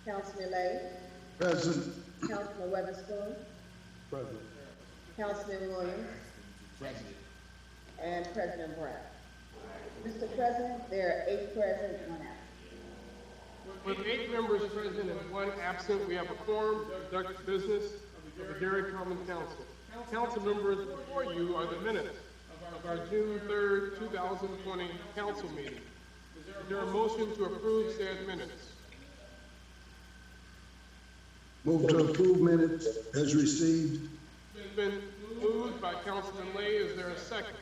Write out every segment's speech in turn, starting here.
Councilman Lay, Present. Councilman Weatherspoon, Present. Councilman Williams, Present. and President Brown. Mr. President, there are 8 present, 1 absent. With 8 members present and 1 absent, we have a quorum to conduct business of the Gary Common Council. Council members, before you are the minutes of our June 3rd, 2020 council meeting. Is there a motion to approve said minutes? Move to approve minutes as received. It's been moved by Councilman Lay. Is there a second?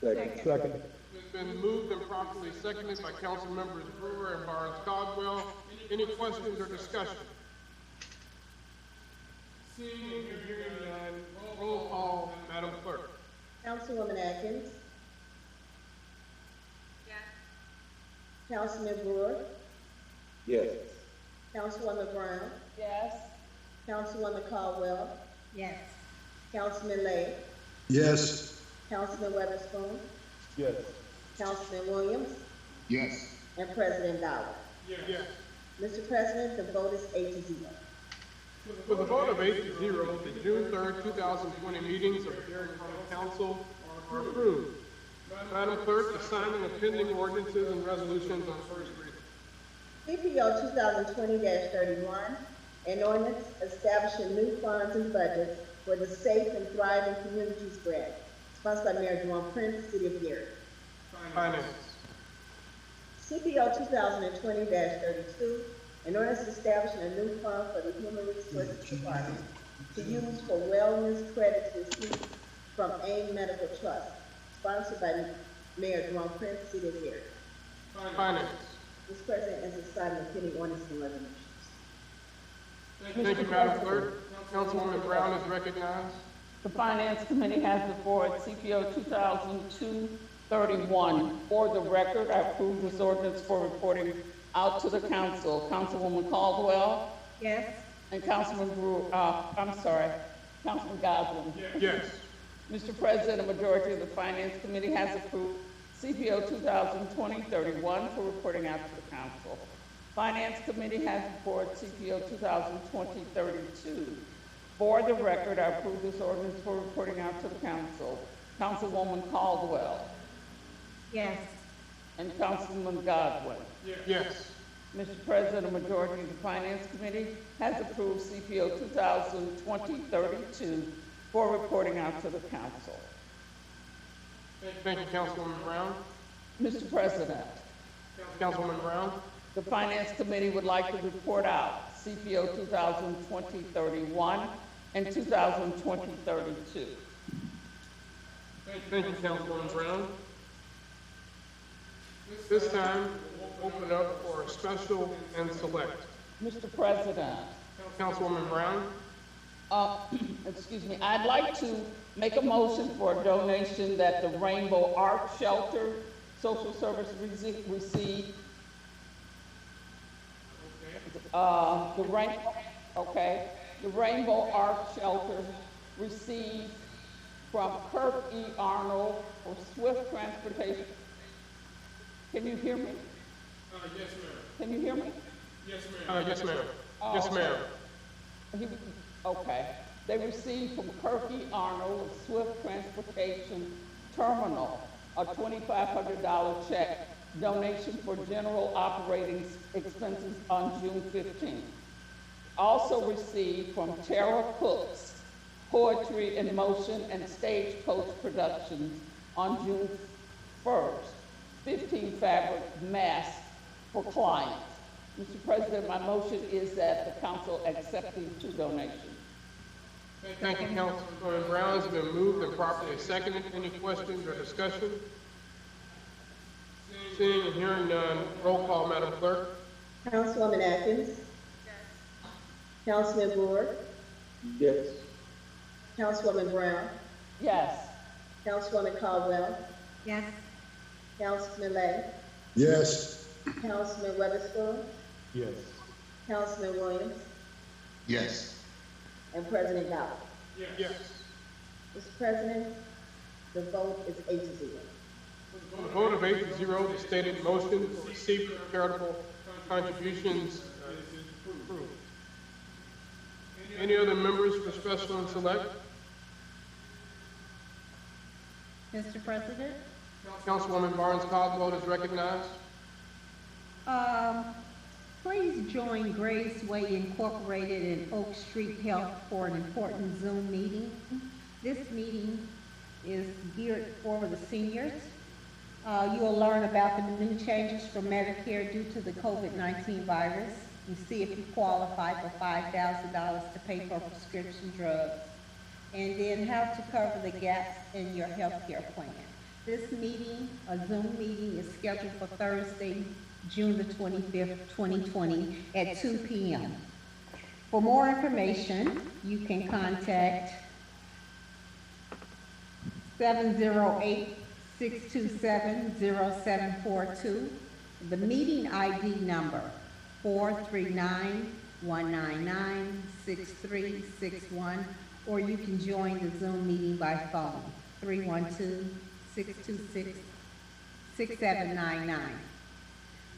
Second. It's been moved and properly seconded by Council members Brewer and Barnes Caldwell. Any questions or discussion? Seeing and hearing none, roll call, Madam Clerk. Councilwoman Atkins. Yes. Councilman Brewer. Yes. Councilwoman Brown. Yes. Councilwoman Caldwell. Yes. Councilman Lay. Yes. Councilman Weatherspoon. Yes. Councilman Williams, Yes. and President Dowell. Yes. Mr. President, the vote is 8-0. With a vote of 8-0, the June 3rd, 2020 meetings of the Gary Common Council are approved. Madam Clerk, the signing of pending ordinances and resolutions on first reading. CPO 2020-31, an ordinance establishing new funds and budgets for the Safe and Thriving Communities Grant, sponsored by Mayor Jerome Prince, City of Gary. Finance. CPO 2020-32, an ordinance establishing a new fund for the Human Resources Department to use for wellness credits received from AIM Medical Trust, sponsored by Mayor Jerome Prince, City of Gary. Finance. Mr. President, as a signing of pending ordinances and resolutions. Thank you, Madam Clerk. Councilwoman Brown is recognized. The Finance Committee has before it CPO 2002-31. For the record, I approve this ordinance for reporting out to the council. Councilwoman Caldwell Yes. and Councilman Councilman Goslin. Yes. Mr. President, a majority of the Finance Committee has approved CPO 2020-31 for reporting out to the council. Finance Committee has before it CPO 2020-32. For the record, I approve this ordinance for reporting out to the council. Councilwoman Caldwell Yes. and Councilman Godwin. Yes. Mr. President, a majority of the Finance Committee has approved CPO 2020-32 for reporting out to the council. Thank you, Councilwoman Brown. Mr. President, Councilwoman Brown. the Finance Committee would like to report out CPO 2020-31 and 2020-32. Thank you, Councilwoman Brown. This time, we'll open up for a special and select. Mr. President, Councilwoman Brown. excuse me, I'd like to make a motion for a donation that the Rainbow Ark Shelter Social Service received. The Rainbow Ark Shelter received from Kirk E. Arnold for swift transportation. Can you hear me? Yes, ma'am. Can you hear me? Yes, ma'am. Yes, ma'am. Oh, Yes, ma'am. Okay. They received from Kirk E. Arnold, Swift Transportation Terminal, a $2,500 check donation for general operating expenses on June 15th. Also received from Tara Cooks, Poetry in Motion and Stagecoach Productions on June 1st, 15 fabric masks for clients. Mr. President, my motion is that the council accept these 2 donations. Thank you, Councilwoman Brown. It's been moved and properly seconded. Any questions or discussion? Seeing and hearing none, roll call, Madam Clerk. Councilwoman Atkins. Councilman Brewer. Yes. Councilwoman Brown. Yes. Councilwoman Caldwell. Yes. Councilman Lay. Yes. Councilman Weatherspoon. Yes. Councilman Williams, Yes. and President Dowell. Yes. Mr. President, the vote is 8-0. On a vote of 8-0, the stated motion to receive charitable contributions Any other members for special and select? Mr. President? Councilwoman Barnes Caldwell is recognized. Please join Grace Way Incorporated and Oak Street Health for an important Zoom meeting. This meeting is geared for the seniors. You will learn about the new changes for Medicare due to the COVID-19 virus and see if you qualify for $5,000 to pay for prescription drugs, and then how to cover the gaps in your health care plan. This meeting, a Zoom meeting, is scheduled for Thursday, June the 25th, 2020 at 2 p.m. For more information, you can contact 708-627-0742. The meeting ID number 439-199-6361, or you can join the Zoom meeting by phone 312-626-6799.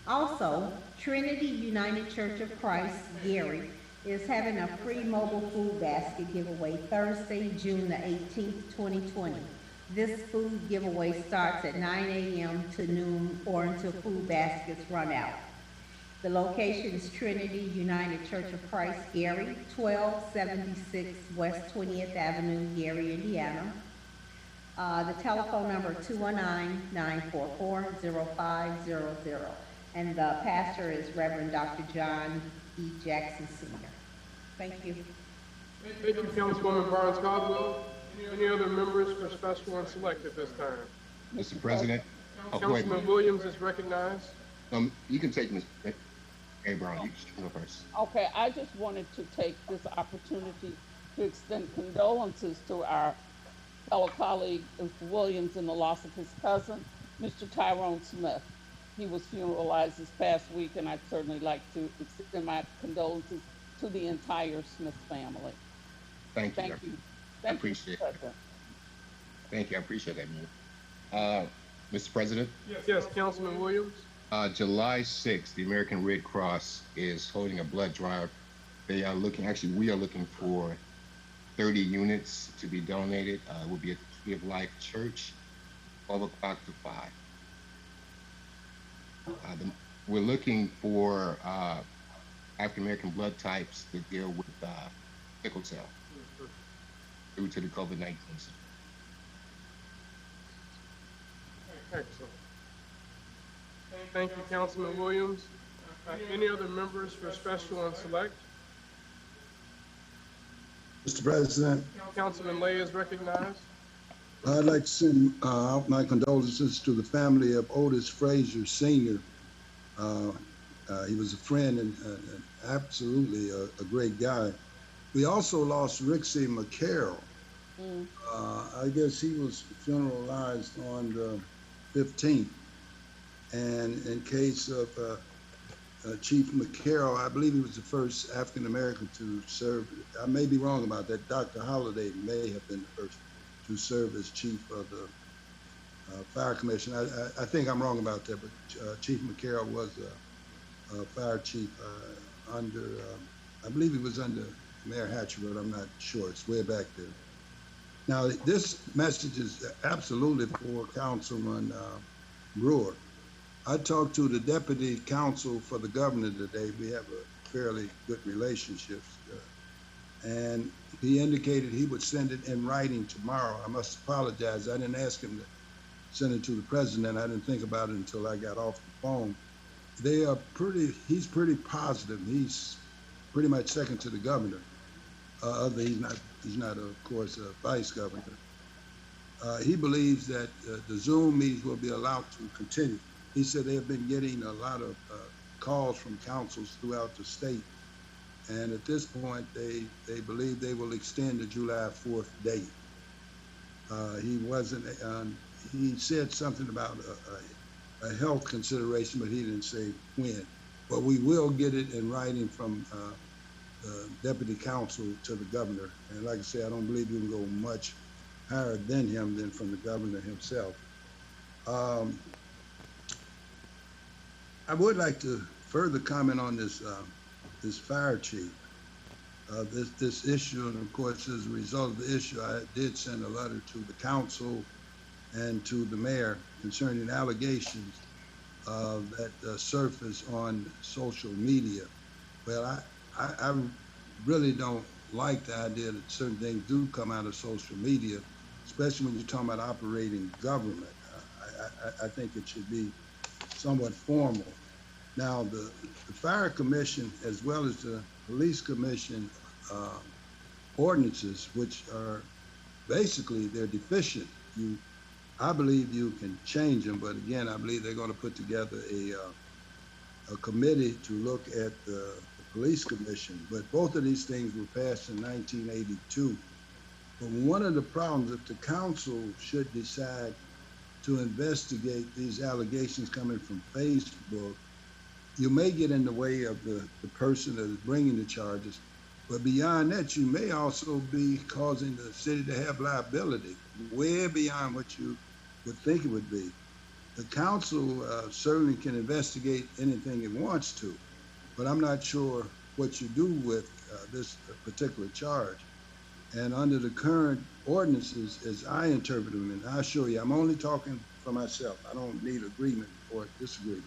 Also, Trinity United Church of Christ, Gary, is having a free mobile food basket giveaway Thursday, June the 18th, 2020. This food giveaway starts at 9 a.m. to noon or until food baskets run out. The location is Trinity United Church of Christ, Gary, 1276 West 20th Avenue, Gary, Indiana. The telephone number 219-944-0500. And the pastor is Reverend Dr. John E. Jackson Sr. Thank you. Thank you, Councilwoman Barnes Caldwell. Any other members for special and select at this time? Mr. President. Oh, go ahead. Councilman Williams is recognized. You can take Ms. Brown. You can go first. Okay, I just wanted to take this opportunity to extend condolences to our fellow colleague, Mr. Williams, in the loss of his cousin, Mr. Tyrone Smith. He was funeralized this past week, and I'd certainly like to extend my condolences to the entire Smith family. Thank you. Thank you. I appreciate it. Thank you. I appreciate that, man. Mr. President. Yes, Councilman Williams. July 6th, the American Red Cross is holding a blood drive. We are looking for 30 units to be donated. It will be at the Tree of Life Church, 12 o'clock to 5. We're looking for African-American blood types that deal with sickle cell due to the COVID-19. Excellent. Thank you, Councilman Williams. Any other members for special and select? Mr. President, Councilman Lay is recognized. I'd like to send out my condolences to the family of Otis Frazier Sr. He was a friend and absolutely a great guy. We also lost Rixie McCarroll. I guess he was funeralized on the 15th. And in case of Chief McCarroll, I believe he was the first African-American to serve. I may be wrong about that. Dr. Holliday may have been the first to serve as chief of the fire commission. I think I'm wrong about that, but Chief McCarroll was a fire chief under, I believe he was under Mayor Hatcher, but I'm not sure. It's way back there. Now, this message is absolutely for Councilman Brewer. I talked to the deputy counsel for the governor today. We have a fairly good relationship. And he indicated he would send it in writing tomorrow. I must apologize. I didn't ask him to send it to the president. I didn't think about it until I got off the phone. He's pretty positive. He's pretty much second to the governor. He's not, of course, a vice governor. He believes that the Zoom meetings will be allowed to continue. He said they have been getting a lot of calls from councils throughout the state. And at this point, they believe they will extend the July 4th date. He said something about a health consideration, but he didn't say when. But we will get it in writing from the deputy counsel to the governor. And like I say, I don't believe you can go much higher than him than from the governor himself. I would like to further comment on this fire chief. this issue, and of course, as a result of the issue, I did send a letter to the council and to the mayor concerning allegations that surface on social media. Well, I really don't like the idea that certain things do come out of social media, especially when you're talking about operating government. I think it should be somewhat formal. Now, the fire commission, as well as the police commission ordinances, which are basically, they're deficient. I believe you can change them, but again, I believe they're going to put together a committee to look at the police commission. But both of these things were passed in 1982. But one of the problems, if the council should decide to investigate these allegations coming from Facebook, you may get in the way of the person that is bringing the charges. But beyond that, you may also be causing the city to have liability way beyond what you would think it would be. The council certainly can investigate anything it wants to, but I'm not sure what you do with this particular charge. And under the current ordinances, as I interpret them, and I assure you, I'm only talking for myself. I don't need agreement or disagreement.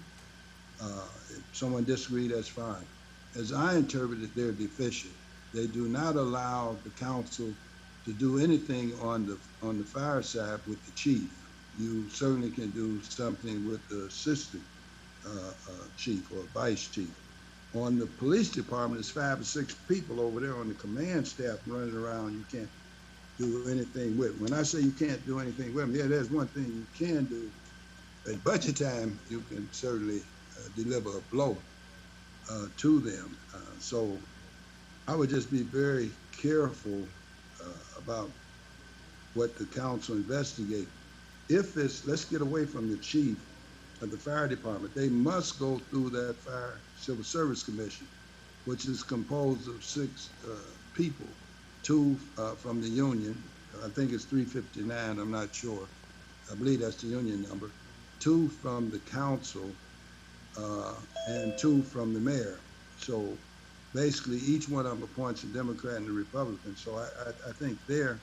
If someone disagrees, that's fine. As I interpret it, they're deficient. They do not allow the council to do anything on the fire side with the chief. You certainly can do something with the assistant chief or vice chief. On the police department, it's 5 or 6 people over there on the command staff running around. You can't do anything with them. When I say you can't do anything with them, yeah, there's one thing you can do. At budget time, you can certainly deliver a blow to them. So I would just be very careful about what the council investigate. If it's, let's get away from the chief of the fire department, they must go through that Fire Civil Service Commission, which is composed of 6 people, 2 from the union. I think it's 359, I'm not sure. I believe that's the union number. 2 from the council and 2 from the mayor. So basically each one of them appoints a Democrat and a Republican. So I think there,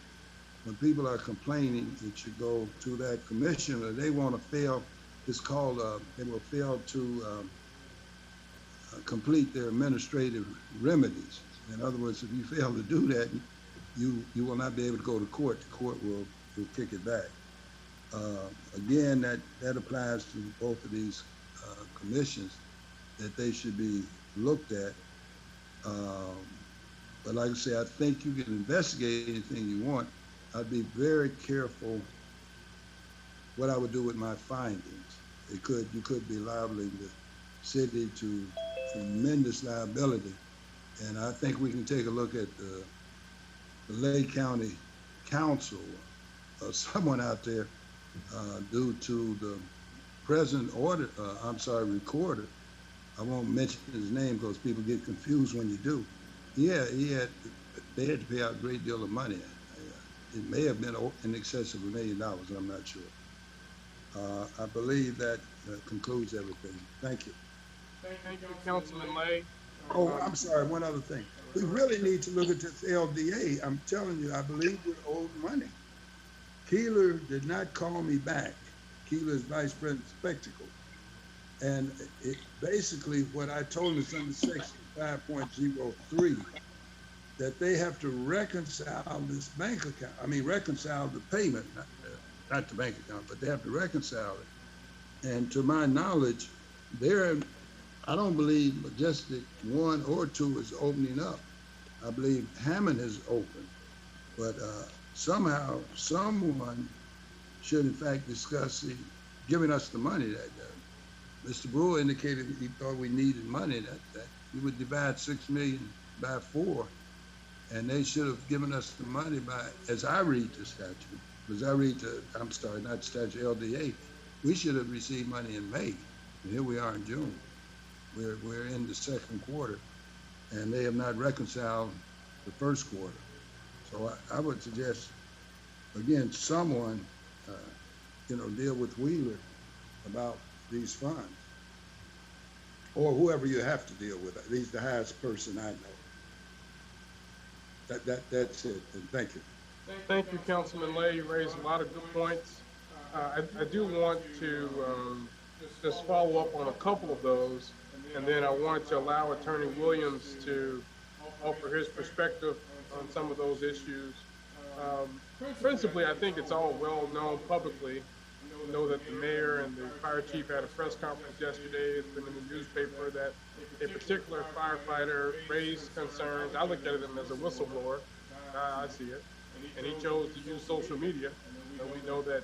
when people are complaining, it should go to that commission, or they want to fail. It's called, they will fail to complete their administrative remedies. In other words, if you fail to do that, you will not be able to go to court. The court will kick it back. Again, that applies to both of these commissions, that they should be looked at. But like I say, I think you can investigate anything you want. I'd be very careful what I would do with my findings. You could be liable the city to tremendous liability. And I think we can take a look at the Lake County Council, someone out there, due to the present order, recorder. I won't mention his name because people get confused when you do. Yeah, they had to pay out a great deal of money. It may have been in excess of $1 million, I'm not sure. I believe that concludes everything. Thank you. Thank you, Councilman Lay. Oh, I'm sorry, one other thing. We really need to look at this LDA. I'm telling you, I believe we're owed money. Keeler did not call me back. Keeler is Vice President of Spectacle. And basically what I told him is under section 5.03, that they have to reconcile this bank account. I mean, reconcile the payment, not the bank account, but they have to reconcile it. And to my knowledge, I don't believe Majestic 1 or 2 is opening up. I believe Hammond is open, but somehow someone should in fact discuss giving us the money that Mr. Brewer indicated he thought we needed money, that we would divide 6 million by 4, and they should have given us the money by, as I read the statute, because I read not the statute, LDA, we should have received money in May, and here we are in June. We're in the second quarter, and they have not reconciled the first quarter. So I would suggest, again, someone, deal with Wheeler about these funds, or whoever you have to deal with. He's the highest person I know. That's it, and thank you. Thank you, Councilman Lay. You raised a lot of good points. I do want to just follow up on a couple of those, and then I want to allow Attorney Williams to offer his perspective on some of those issues. Principally, I think it's all well known publicly. You know that the mayor and the fire chief had a press conference yesterday. It's been in the newspaper that a particular firefighter raised concerns. I looked at him as a whistleblower. I see it. And he chose to use social media. We know that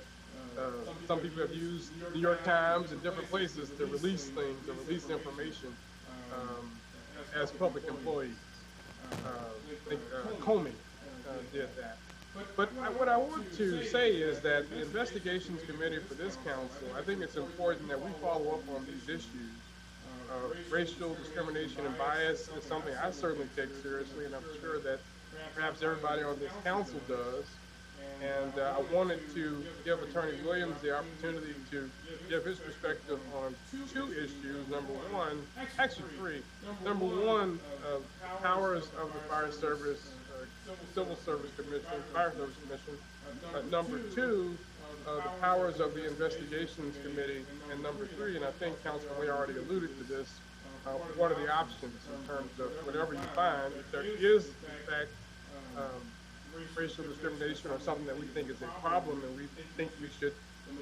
some people have used New York Times and different places to release things, to release information as public employees. I think Comey did that. But what I want to say is that the investigations committee for this council, I think it's important that we follow up on these issues. Racial discrimination and bias is something I certainly take seriously, and I'm sure that perhaps everybody on this council does. And I wanted to give Attorney Williams the opportunity to give his perspective on two issues. Number one, actually three. Number one, powers of the Fire Service, Civil Service Commission, Fire Service Commission. Number two, the powers of the Investigations Committee. And number three, and I think Councilman Lee already alluded to this, what are the options in terms of whatever you find, if there is, in fact, racial discrimination or something that we think is a problem and we think we should,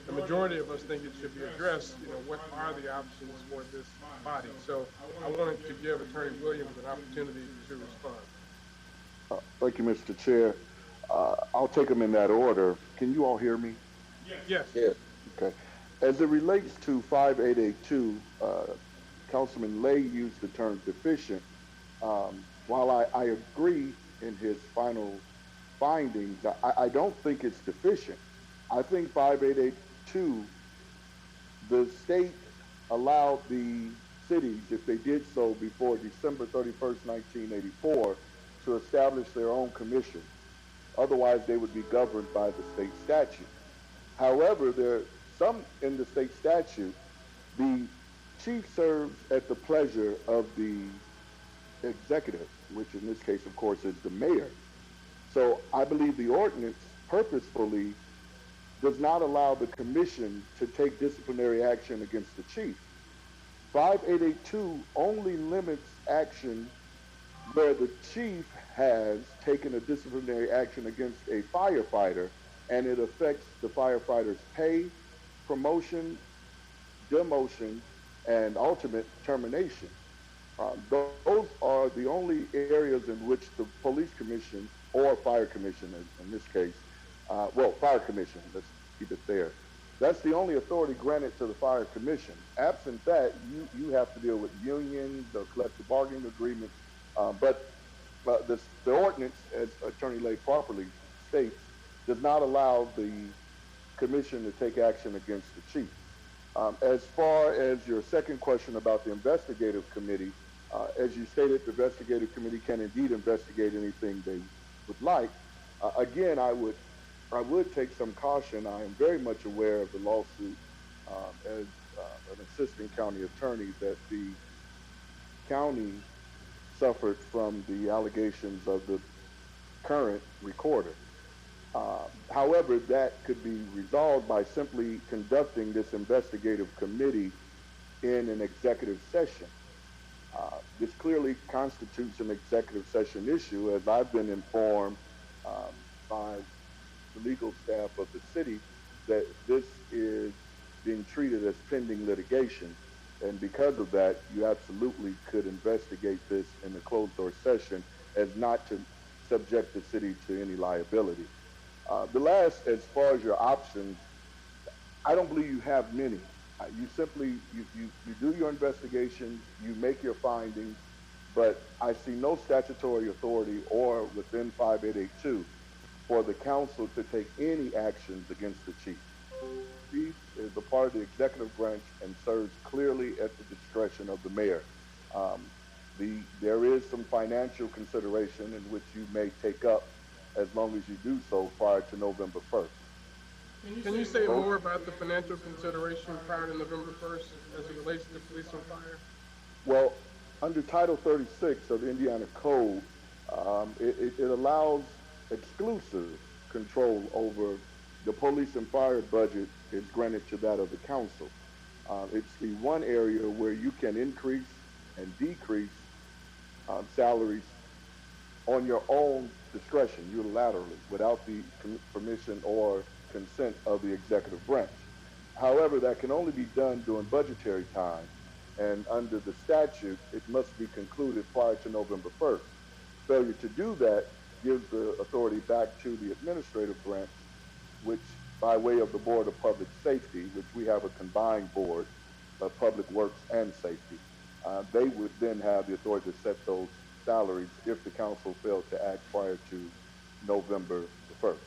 the majority of us think it should be addressed, what are the options for this body? So I wanted to give Attorney Williams an opportunity to respond. Thank you, Mr. Chair. I'll take them in that order. Can you all hear me? Yes. Yes. Okay. As it relates to 5882, Councilman Lay used the term deficient. While I agree in his final findings, I don't think it's deficient. I think 5882, the state allowed the cities, if they did so before December 31st, 1984, to establish their own commission. Otherwise, they would be governed by the state statute. However, there are some in the state statute, the chief serves at the pleasure of the executive, which in this case, of course, is the mayor. So I believe the ordinance purposefully does not allow the commission to take disciplinary action against the chief. 5882 only limits action where the chief has taken a disciplinary action against a firefighter and it affects the firefighter's pay, promotion, demotion, and ultimate termination. Those are the only areas in which the police commission or fire commission, in this case, fire commission, let's keep it there. That's the only authority granted to the fire commission. Absent that, you have to deal with unions, the collective bargaining agreements, but the ordinance, as Attorney Lay properly states, does not allow the commission to take action against the chief. As far as your second question about the investigative committee, as you stated, the investigative committee can indeed investigate anything they would like. Again, I would take some caution. I am very much aware of the lawsuit as an assistant county attorney that the county suffered from the allegations of the current recorder. However, that could be resolved by simply conducting this investigative committee in an executive session. This clearly constitutes an executive session issue, as I've been informed by the legal staff of the city that this is being treated as pending litigation. And because of that, you absolutely could investigate this in a closed door session as not to subject the city to any liability. The last, as far as your options, I don't believe you have many. You simply, you do your investigation, you make your findings, but I see no statutory authority or within 5882 for the council to take any actions against the chief. The chief is a part of the executive branch and serves clearly at the discretion of the mayor. There is some financial consideration in which you may take up as long as you do so prior to November 1st. Can you say more about the financial consideration prior to November 1st as it relates to police and fire? Well, under Title 36 of the Indiana Code, It allows exclusive control over the police and fire budget is granted to that of the council. It's the one area where you can increase and decrease salaries on your own discretion unilaterally without the permission or consent of the executive branch. However, that can only be done during budgetary time, and under the statute, it must be concluded prior to November 1st. Failure to do that gives the authority back to the administrative branch, which by way of the Board of Public Safety, which we have a combined board of Public Works and Safety, they would then have the authority to set those salaries if the council failed to act prior to November the 1st.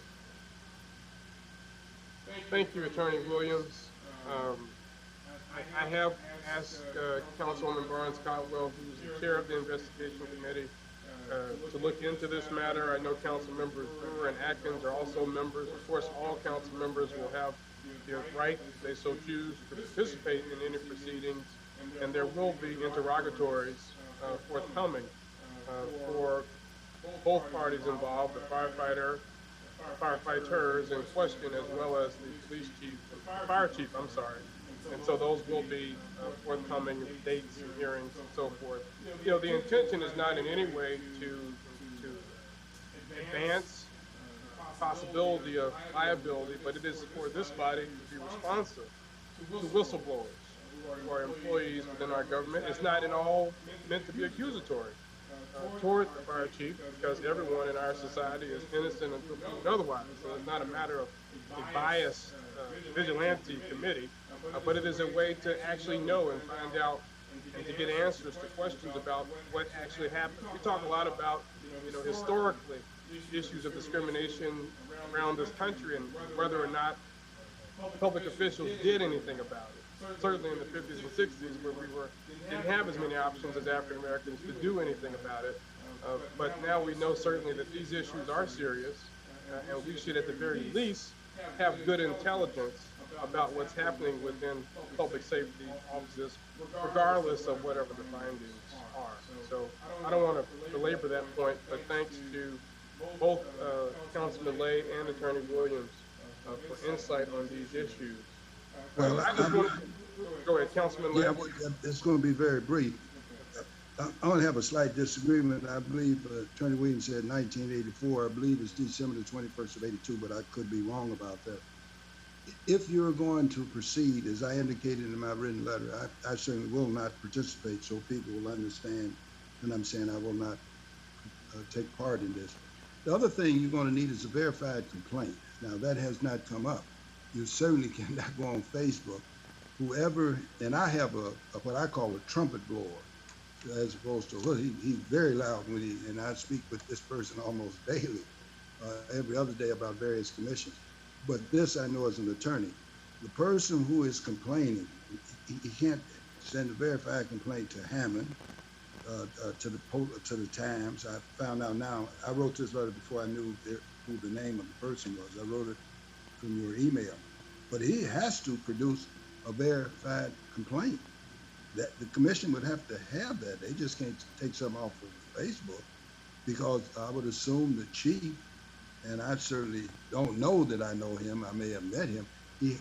Thank you, Attorney Williams. I have asked Councilwoman Barnes Cotwell, who's the chair of the investigation committee, to look into this matter. I know Council Members Brewer and Atkins are also members. Of course, all council members will have the right, if they so choose, to participate in any proceedings, and there will be interrogatories forthcoming for both parties involved, the firefighters in question, as well as the fire chief, I'm sorry. And so those will be forthcoming dates and hearings and so forth. You know, the intention is not in any way to advance the possibility of liability, but it is for this body to be responsive to whistleblowers or employees within our government. It's not at all meant to be accusatory toward the fire chief, because everyone in our society is innocent until proven otherwise. So it's not a matter of a biased vigilante committee, but it is a way to actually know and find out and to get answers to questions about what actually happened. We talk a lot about, you know, historically, issues of discrimination around this country and whether or not public officials did anything about it. Certainly in the 50s and 60s, where we didn't have as many options as African Americans to do anything about it. But now we know certainly that these issues are serious, and we should at the very least have good intelligence about what's happening within public safety offices, regardless of whatever the findings are. So I don't want to belabor that point, but thanks to both Councilman Lay and Attorney Williams for insight on these issues. Well, I just want to go ahead, Councilman Lay. Yeah, it's going to be very brief. I only have a slight disagreement. I believe Attorney Williams said 1984. I believe it's December the 21st of 82, but I could be wrong about that. If you're going to proceed, as I indicated in my written letter, I certainly will not participate so people will understand, and I'm saying I will not take part in this. The other thing you're going to need is a verified complaint. Now, that has not come up. You certainly cannot go on Facebook. Whoever, and I have what I call a trumpet blower, as opposed to, well, he's very loud and I speak with this person almost daily, every other day about various commissions. But this I know as an attorney, the person who is complaining, he can't send a verified complaint to Hammond, to the Times. I found out now, I wrote this letter before I knew who the name of the person was. I wrote it from your email. But he has to produce a verified complaint. That the commission would have to have that. They just can't take something off of Facebook, because I would assume the chief, and I certainly don't know that I know him, I may have met him, he's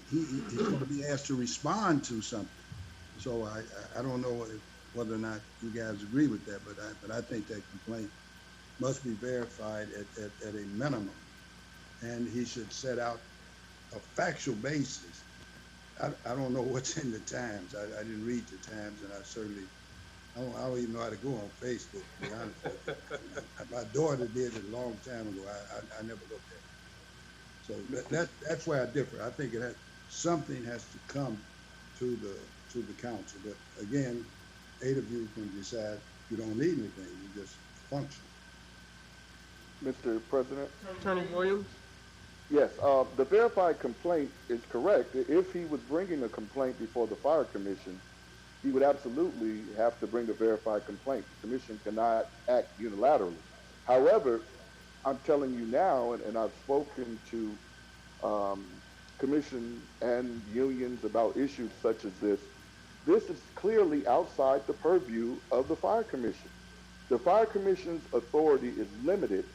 going to be asked to respond to something. So I don't know whether or not you guys agree with that, but I think that complaint must be verified at a minimum, and he should set out a factual basis. I don't know what's in the Times. I didn't read the Times, and I don't even know how to go on Facebook, to be honest with you. My daughter did it a long time ago. I never looked at it. So that's where I differ. I think something has to come to the council. But again, 8 of you can decide you don't need anything. You just function. Mr. President? Attorney Williams? Yes, the verified complaint is correct. If he was bringing a complaint before the Fire Commission, he would absolutely have to bring a verified complaint. The commission cannot act unilaterally. However, I'm telling you now, and I've spoken to commission and unions about issues such as this is clearly outside the purview of the Fire Commission. The Fire Commission's authority is limited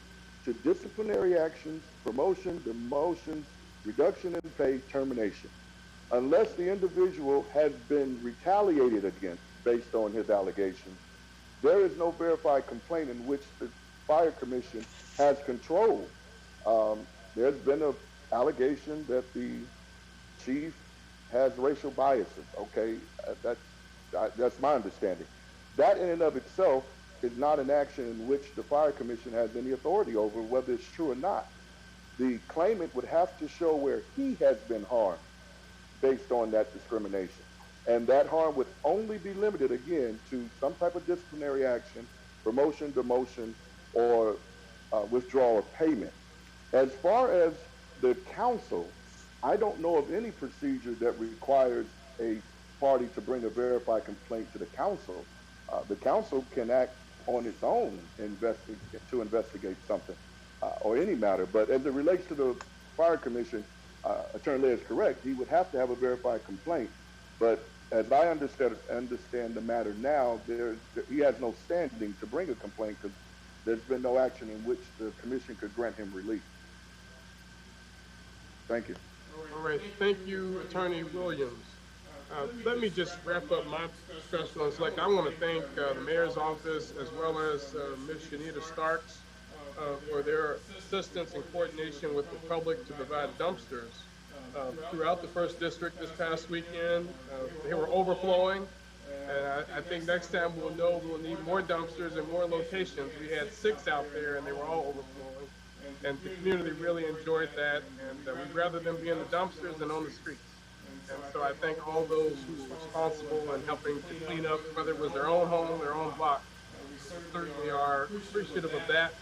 to disciplinary actions, promotion, demotions, reduction in pay, termination, unless the individual has been retaliated against based on his allegations. There is no verified complaint in which the Fire Commission has control. There's been an allegation that the chief has racial biases. Okay, that's my understanding. That in and of itself is not an action in which the Fire Commission has any authority over, whether it's true or not. The claimant would have to show where he has been harmed based on that discrimination. And that harm would only be limited, again, to some type of disciplinary action, promotion, demotion, or withdrawal of payment. As far as the council, I don't know of any procedure that requires a party to bring a verified complaint to the council. The council can act on its own to investigate something or any matter. But as it relates to the Fire Commission, Attorney Lay is correct. He would have to have a verified complaint. But as I understand the matter now, he has no standing to bring a complaint because there's been no action in which the commission could grant him relief. Thank you. All right, thank you, Attorney Williams. Let me just wrap up my discussion on select. I want to thank the mayor's office as well as Ms. Shanita Starks for their assistance and coordination with the public to provide dumpsters throughout the first district this past weekend. They were overflowing, and I think next time we'll know we'll need more dumpsters and more locations. We had 6 out there, and they were all overflowing, and the community really enjoyed that, and we'd rather them be in the dumpsters than on the streets. And so I thank all those who were responsible in helping to clean up, whether it was their own home, their own block. We certainly are appreciative of that.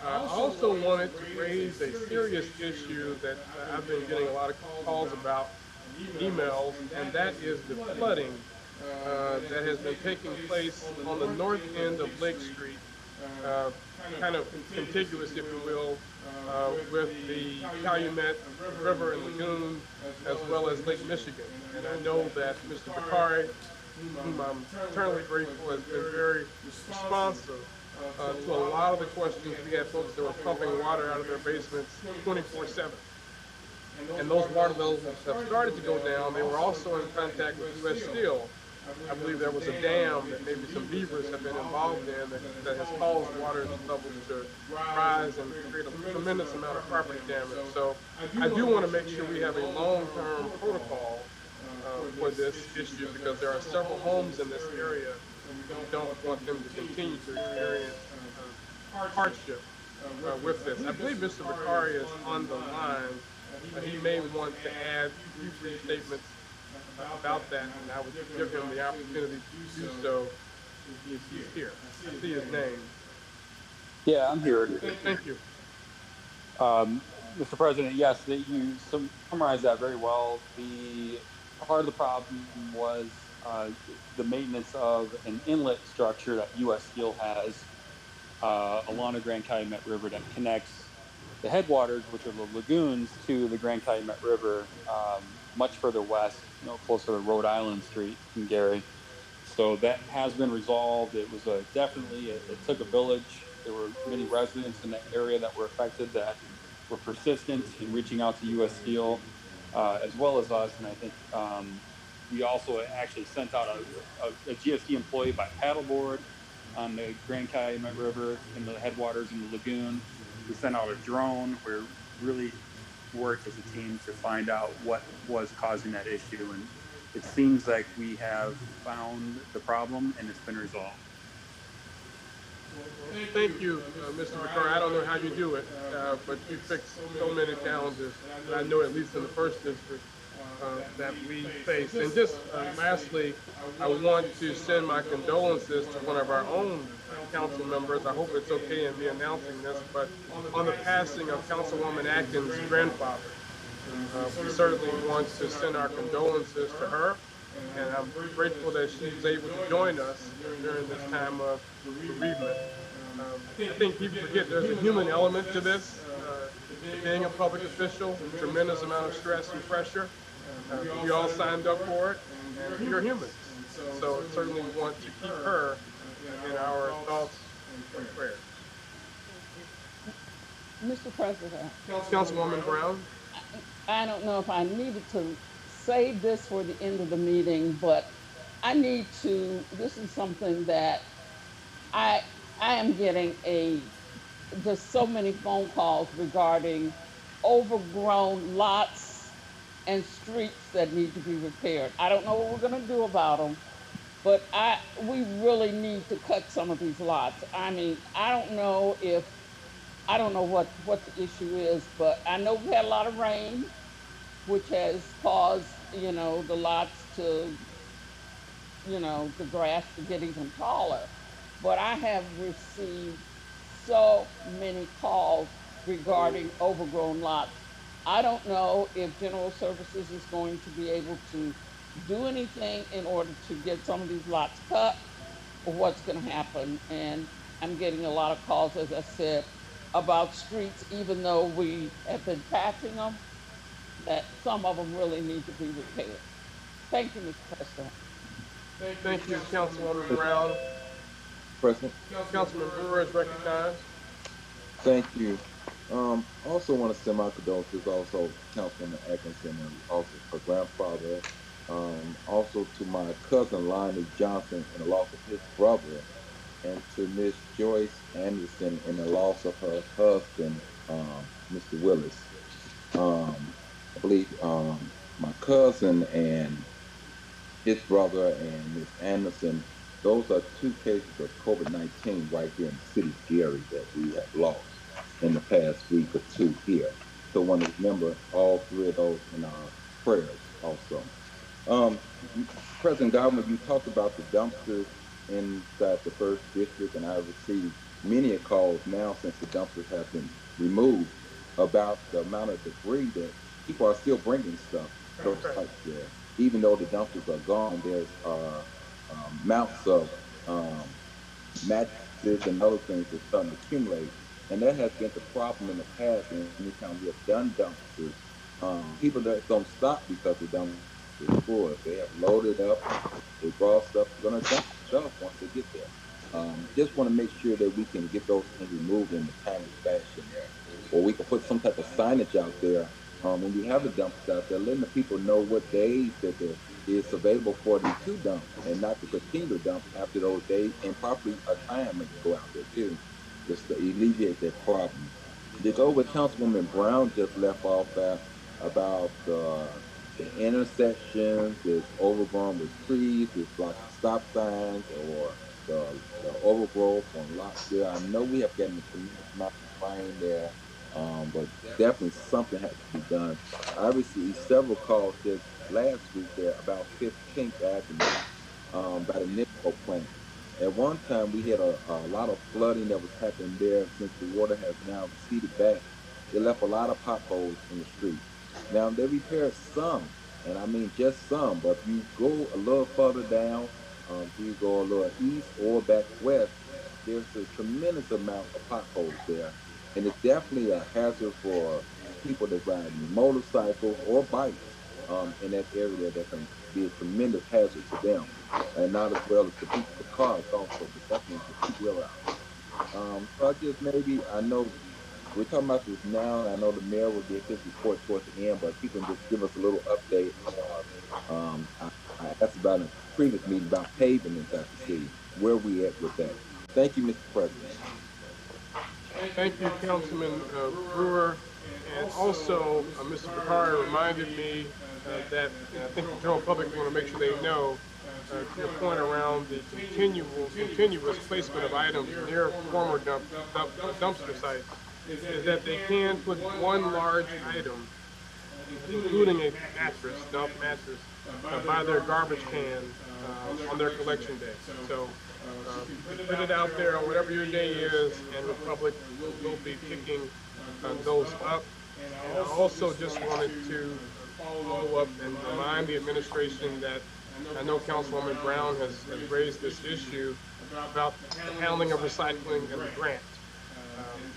I also wanted to raise a serious issue that I've been getting a lot of calls about, emails, and that is the flooding that has been taking place on the north end of Lake Street, kind of contiguous, if you will, with the Calumet River and Lagoon, as well as Lake Michigan. And I know that Mr. Bakari, whom I'm eternally grateful, has been very responsive to a lot of the questions. We had folks that were pumping water out of their basements 24/7. And those water levels have started to go down. They were also in contact with U.S. Steel. I believe there was a dam that maybe some beavers have been involved in that has caused water levels to rise and create a tremendous amount of property damage. So I do want to make sure we have a long-term protocol for this issue, because there are several homes in this area and we don't want them to continue to experience hardship with this. I believe Mr. Bakari is on the line. He may want to add a few brief statements about that, and I would give him the opportunity to do so if he's here. I see his name. Yeah, I'm here. Thank you. Mr. President, yes, you summarized that very well. The part of the problem was the maintenance of an inlet structure that U.S. Steel has along the Grand Calumet River that connects the headwaters, which are the lagoons, to the Grand Calumet River, much further west, closer to Rhode Island Street in Gary. So that has been resolved. It was definitely, it took a village. There were many residents in the area that were affected that were persistent in reaching out to U.S. Steel, as well as us. And I think we also actually sent out a GSD employee by paddleboard on the Grand Calumet River in the headwaters in the lagoon. We sent out a drone. We really worked as a team to find out what was causing that issue. And it seems like we have found the problem and it's been resolved. Thank you, Mr. Bakari. I don't know how you do it, but you fix so many challenges. I know at least in the first district that we face. And just lastly, I want to send my condolences to one of our own council members. I hope it's okay in me announcing this, but on the passing of Councilwoman Atkins' grandfather. We certainly want to send our condolences to her, and I'm grateful that she was able to join us during this time of bereavement. I think people forget there's a human element to this. Being a public official, a tremendous amount of stress and pressure. We all signed up for it, and you're humans. So certainly want to keep her in our thoughts in prayer. Mr. President, Councilwoman Brown? I don't know if I needed to save this for the end of the meeting, but I need to, this is something that I I am getting just so many phone calls regarding overgrown lots and streets that need to be repaired. I don't know what we're gonna do about them, but we really need to cut some of these lots. I mean, I don't know what the issue is, but I know we had a lot of rain, which has caused, the lots to, the grass to get even taller. But I have received so many calls regarding overgrown lots. I don't know if General Services is going to be able to do anything in order to get some of these lots cut or what's going to happen. And I'm getting a lot of calls, as I said, about streets, even though we have been patching them, that some of them really need to be repaired. Thank you, Mr. President. Thank you, Councilwoman Brown. President. Councilman Brewer is recognized. Thank you. Also want to send my condolences also Councilwoman Atkinson and also her grandfather. Also to my cousin Lonnie Johnson in the loss of his brother, and to Miss Joyce Anderson in the loss of her husband, Mr. Willis. I believe my cousin and his brother and Miss Anderson, those are two cases of COVID-19 right here in the city of Gary that we have lost in the past week or two here. So I want to remember all three of those in our prayers also. President Godwin, you talked about the dumpsters inside the first district, and I've received many calls now since the dumpsters have been removed about the amount of debris that people are still bringing stuff those types there. Even though the dumpsters are gone, there's mounts of mattresses and other things that's starting to accumulate. And that has been the problem in the past. And anytime we have done dumpsters, people that don't stop because the dumpsters are full. If they have loaded up, they brought stuff, they're going to dump stuff once they get there. Just want to make sure that we can get those things removed in a timely fashion there. Or we can put some type of signage out there when you have the dumpsters out there, letting the people know what days that there is available for them to dump and not to continue to dump after those days, and properly a time when you go out there too, just to alleviate that problem. To go with Councilwoman Brown just left off at about the intersections is overgrown with trees, it's blocking stop signs, or the overgrowth on lots there. I know we have gotten a tremendous amount of rain there, but definitely something has to be done. I received several calls just last week there about 15th Avenue by the Nipco plant. At one time, we had a lot of flooding that was happening there. Since the water has now receded back, they left a lot of potholes in the street. Now, they repaired some, and I mean just some, but if you go a little further down, if you go a little east or back west, there's a tremendous amount of potholes there. And it's definitely a hazard for people that ride motorcycles or bikes in that area that can be a tremendous hazard to them. And not as well as the people with cars also, but definitely the two-wheeler out. So I just maybe, I know we're talking about this now, and I know the mayor will get his report towards the end, but if you can just give us a little update. I asked about in a previous meeting about paving inside the city, where we at with that. Thank you, Mr. President. Thank you, Councilman Brewer. And also, Mr. Bakari reminded me that I think the general public want to make sure they know, to your point around the continuous placement of items near former dumpster sites, is that they can put one large item, including a mattress, dump mattress, by their garbage can on their collection day. So put it out there on whatever your day is, and the public will be picking those up. And I also just wanted to follow up and remind the administration that I know Councilwoman Brown has raised this issue about the handling of recycling and the grant.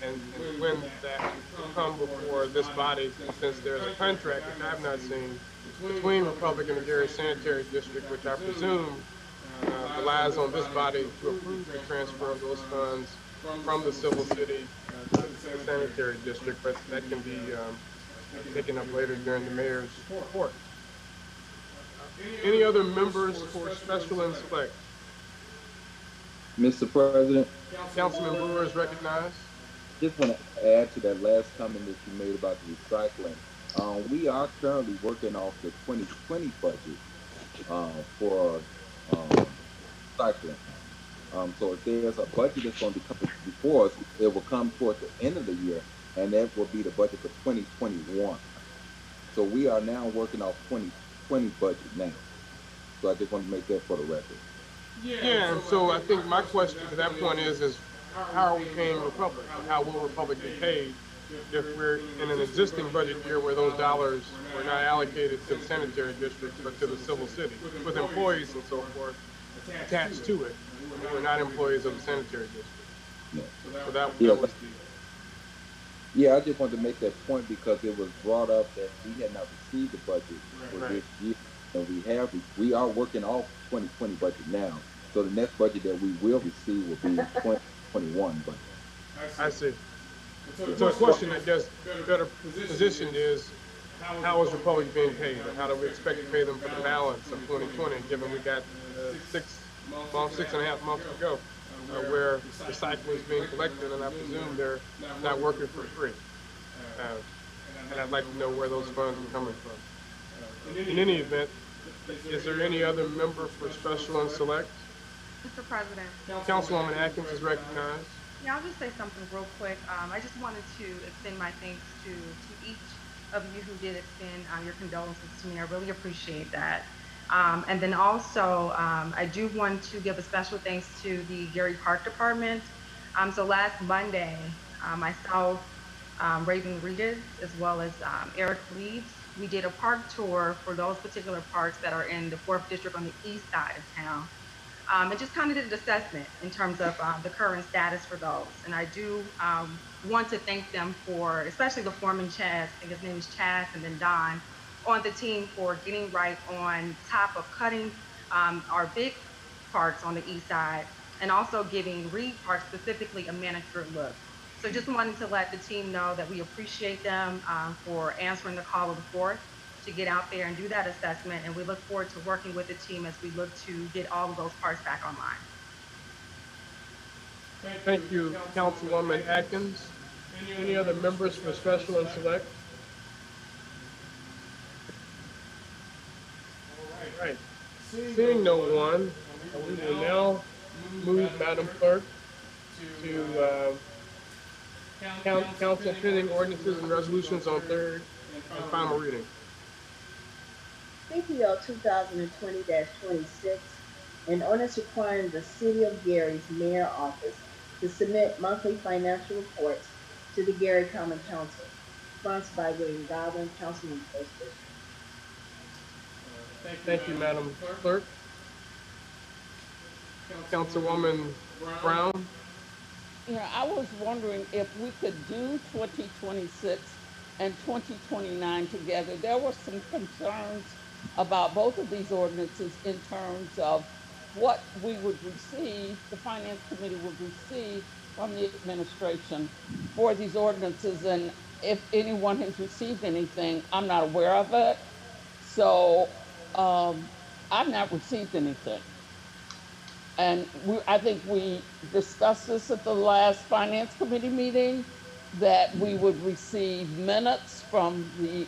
And when that will come before this body, since there's a contract, which I have not seen, between Republic and the Gary Sanitary District, which I presume relies on this body to approve the transfer of those funds from the civil city to the sanitary district, but that can be taken up later during the mayor's report. Any other members for special and select? Mr. President, Councilman Brewer is recognized. just want to add to that last comment that you made about the recycling. We are currently working off the 2020 budget for recycling. So if there's a budget that's going to be coming before us, it will come toward the end of the year, and that will be the budget for 2021. So we are now working off 2020 budget now. So I just want to make that for the record. Yeah, and so I think my question to that point is how are we paying Republic? How will Republic be paid if we're in an existing budget year where those dollars were not allocated to the sanitary district, but to the civil city, with employees and so forth attached to it? We're not employees of the sanitary district. Yeah. So that Yeah, was yeah, I just wanted to make that point because it was brought up that we had not received the budget for this year, and we are working off 2020 budget now. So the next budget that we will receive will be 2021 budget. I see. So the question, I guess, better positioned is, how is Republic being paid? And how do we expect to pay them for the balance of 2020, given we got 6.5 months to go, where recycling is being collected, and I presume they're not working for free. And I'd like to know where those funds are coming from. In any event, is there any other member for special and select? Mr. President. Councilwoman Atkins is recognized. Yeah, I'll just say something real quick. I just wanted to extend my thanks to each of you who did extend your condolences to me. I really appreciate that. And then also, I do want to give a special thanks to the Gary Park Department. So last Monday, myself, Raven Reedus, as well as Eric Reeves, we did a park tour for those particular parks that are in the 4th District on the east side of town. And just kind of did an assessment in terms of the current status for those. And I do want to thank them for, especially the foreman Chaz, I think his name is Chaz, and then Don, on the team for getting right on top of cutting our big parks on the east side, and also giving Reed Park specifically a manicured look. So just wanted to let the team know that we appreciate them for answering the call of the 4th to get out there and do that assessment, and we look forward to working with the team as we look to get all of those parks back online. Thank you, Councilwoman Atkins. Any other members for special and select? All right. Seeing no one, we will now move, Madam Clerk, to council pending ordinances and resolutions on 3rd and final reading. CPL 2020-26, an ordinance requiring the City of Gary's mayor office to submit monthly financial reports to the Gary Common Council, sponsored by William Godwin, Councilman First District. Thank you, Madam Clerk. Councilwoman Brown. Yeah, I was wondering if we could do 2026 and 2029 together. There were some concerns about both of these ordinances in terms of what we would receive, the Finance Committee would receive from the administration for these ordinances. And if anyone has received anything, I'm not aware of it. So I've not received anything. And I think we discussed this at the last Finance Committee meeting, that we would receive minutes from the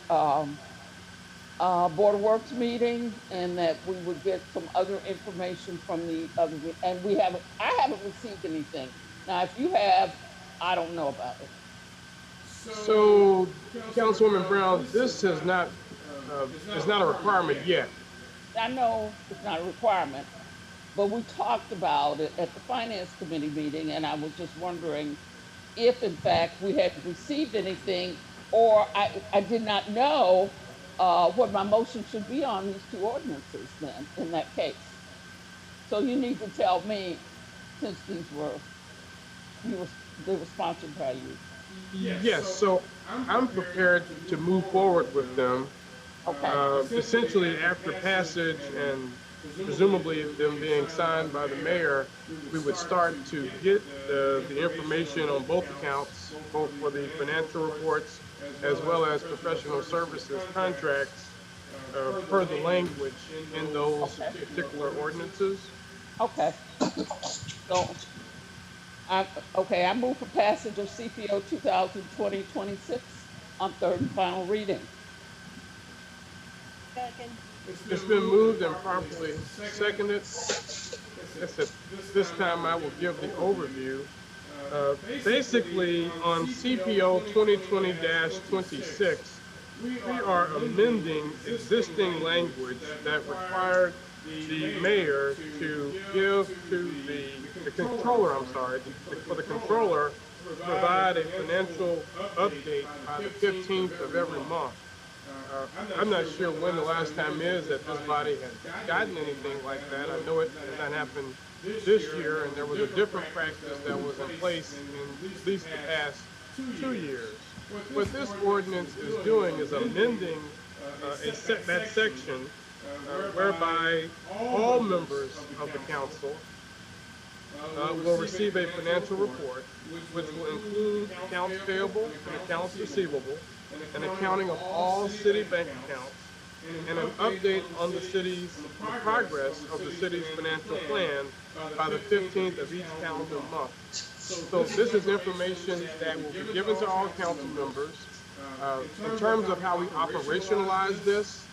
Board of Works meeting, and that we would get some other information from the other, and I haven't received anything. Now, if you have, I don't know about it. So, Councilwoman Brown, this is not a requirement yet. I know it's not a requirement, but we talked about it at the Finance Committee meeting, and I was just wondering if, in fact, we had received anything, or I did not know what my motion should be on these two ordinances then, in that case. So you need to tell me, since they were sponsored by you. Yes, so I'm prepared to move forward with them. Okay. Essentially, after passage and presumably them being signed by the mayor, we would start to get the information on both accounts, both for the financial reports as well as professional services contracts, per the language in those particular ordinances. Okay. So, I move for passage of CPO 2020-26 on third and final reading. It's been moved and properly seconded. This time I will give the overview. Basically, on CPO 2020-26, we are amending existing language that required the mayor to give to the controller, for the controller to provide a financial update by the 15th of every month. I'm not sure when the last time is that this body has gotten anything like that. I know it has not happened this year, and there was a different practice that was in place in at least the past 2 years. What this ordinance is doing is amending that section whereby all members of the council will receive a financial report, which will include accounts payable and accounts receivable, an accounting of all city bank accounts, and an update on the progress of the city's financial plan by the 15th of each calendar month. So this is information that will be given to all council members. In terms of how we operationalize this,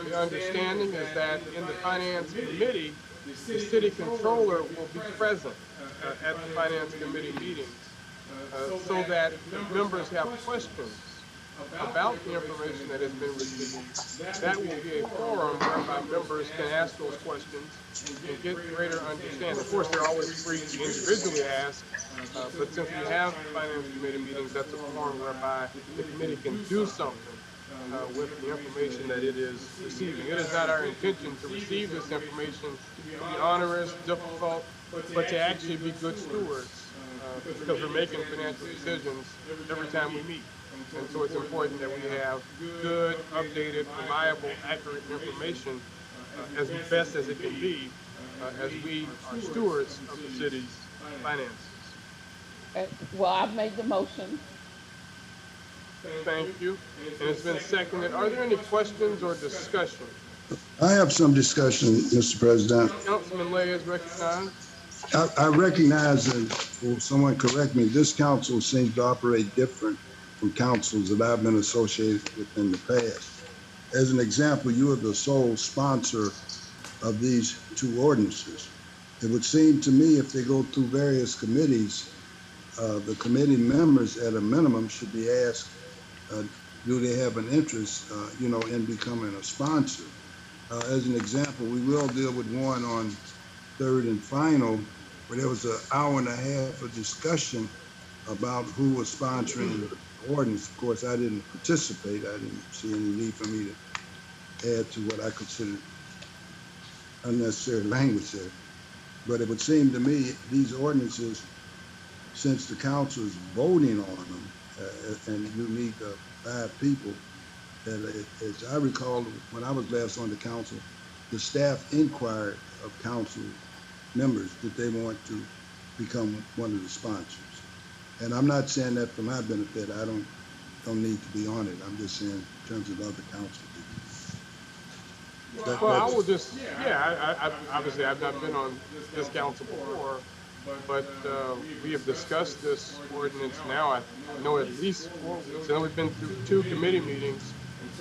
the understanding is that in the Finance Committee, the city controller will be present at the Finance Committee meetings so that members have questions about the information that has been received. That will be a forum whereby members can ask those questions and get greater understanding. Of course, they're always free to individually ask, but since we have Finance Committee meetings, that's a forum whereby the committee can do something with the information that it is receiving. It is not our intention to receive this information to be onerous, difficult, but to actually be good stewards, because we're making financial decisions every time we meet. And so it's important that we have good, updated, reliable, accurate information as best as it can be as we are stewards of the city's finances. Well, I've made the motion. Thank you. And it's been seconded. Are there any questions or discussion? I have some discussion, Mr. President. Councilman Lay is recognized. I recognize, and will someone correct me, this council seems to operate different from councils that I've been associated with in the past. As an example, you are the sole sponsor of these two ordinances. It would seem to me if they go through various committees, the committee members at a minimum should be asked, do they have an interest, in becoming a sponsor? As an example, we will deal with one on third and final, where there was an hour and a half of discussion about who was sponsoring the ordinance. Of course, I didn't participate. I didn't see any need for me to add to what I considered unnecessary language there. But it would seem to me these ordinances, since the council is voting on them, and you need 5 people, that as I recall, when I was last on the council, the staff inquired of council members that they want to become one of the sponsors. And I'm not saying that for my benefit. I don't need to be on it. I'm just saying in terms of other council people. Well, I will just, I obviously I've not been on this council before, but we have discussed this ordinance now, I know at least 4 weeks. I know we've been through 2 committee meetings,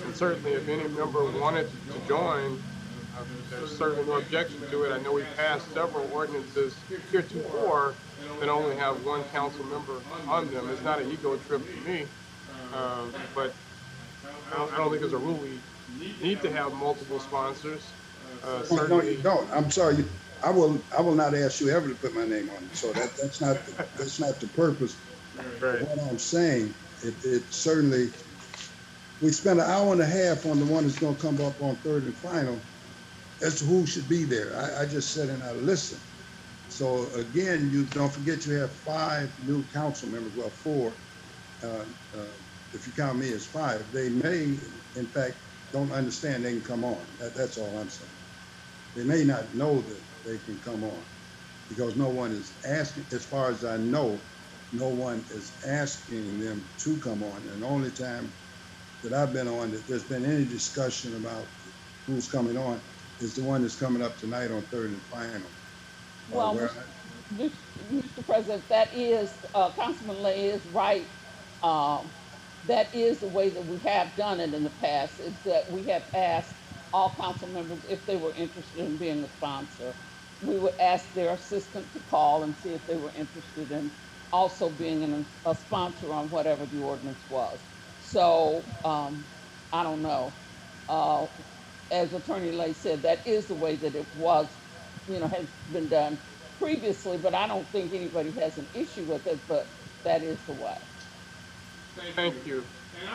and certainly if any member wanted to join, there's certainly no objection to it. I know we've passed several ordinances heretofore that only have 1 council member on them. It's not an ego trip for me, but I don't think there's a rule we need to have multiple sponsors. No, you don't. I'm sorry. I will not ask you ever to put my name on it. So that's not the purpose. Right. What I'm saying, it certainly, we spent an hour and a half on the one that's going to come up on third and final as to who should be there. I just sat and I listened. So again, you don't forget you have 5 new council members, well, 4, if you count me as 5. They may, in fact, don't understand they can come on. That's all I'm saying. they may not know that they can come on because no one is asking, as far as I know, no one is asking them to come on. And the only time that I've been on that there's been any discussion about who's coming on is the one that's coming up tonight on Third and Final. Well, Mr. President, that is, Councilman Lay is right. That is the way that we have done it in the past, is that we have asked all council members if they were interested in being a sponsor. We would ask their assistant to call and see if they were interested in also being a sponsor on whatever the ordinance was. So, I don't know. As Attorney Lay said, that is the way that it was, has been done previously, but I don't think anybody has an issue with it, but that is the way. Thank you.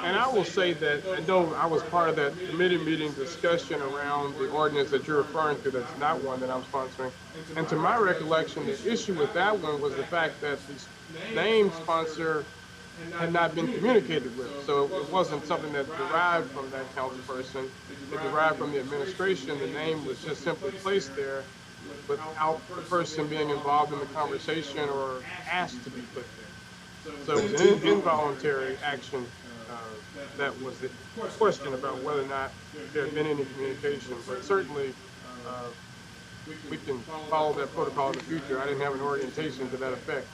And I will say that I know I was part of that committee meeting discussion around the ordinance that you're referring to. That's not one that I'm sponsoring. And to my recollection, the issue with that one was the fact that the name sponsor had not been communicated with. So it wasn't something that derived from that council person. It derived from the administration. The name was just simply placed there without the person being involved in the conversation or asked to be put there. So it was an involuntary action. That was the question about whether or not there had been any communication. But certainly, we can follow that protocol in the future. I didn't have an orientation to that effect.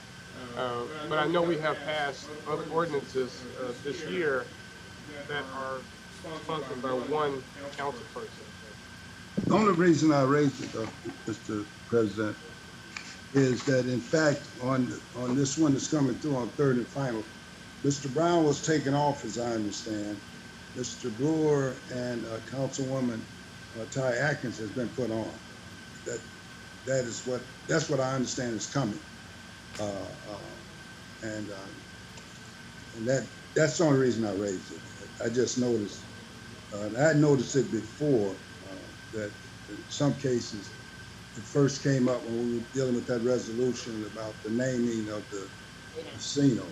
But I know we have passed other ordinances this year that are sponsored by one council person. The only reason I raised it, Mr. President, is that in fact, on this one that's coming through on Third and Final, Mr. Brown was taken off, as I understand. Mr. Brewer and Councilwoman Ty Atkins has been put on. That's what I understand is coming. And that's the only reason I raised it. I just noticed, and I had noticed it before, that in some cases, it first came up when we were dealing with that resolution about the naming of the casino,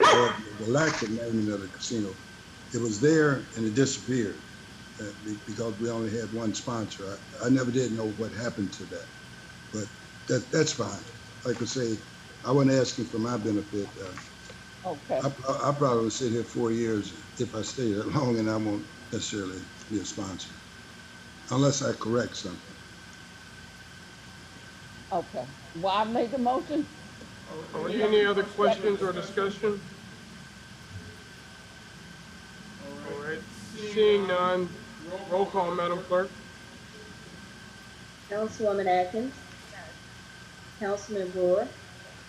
or the lack of naming of the casino. It was there and it disappeared because we only had one sponsor. I never did know what happened to that, but that's fine. Like I say, I wasn't asking for my benefit. Okay. I probably would sit here 4 years if I stay that long, and I won't necessarily be a sponsor unless I correct something. Okay. Well, I made the motion. Are there any other questions or discussion? All right. Seeing none, roll call, Madam Clerk. Councilwoman Atkins. Councilman Brewer.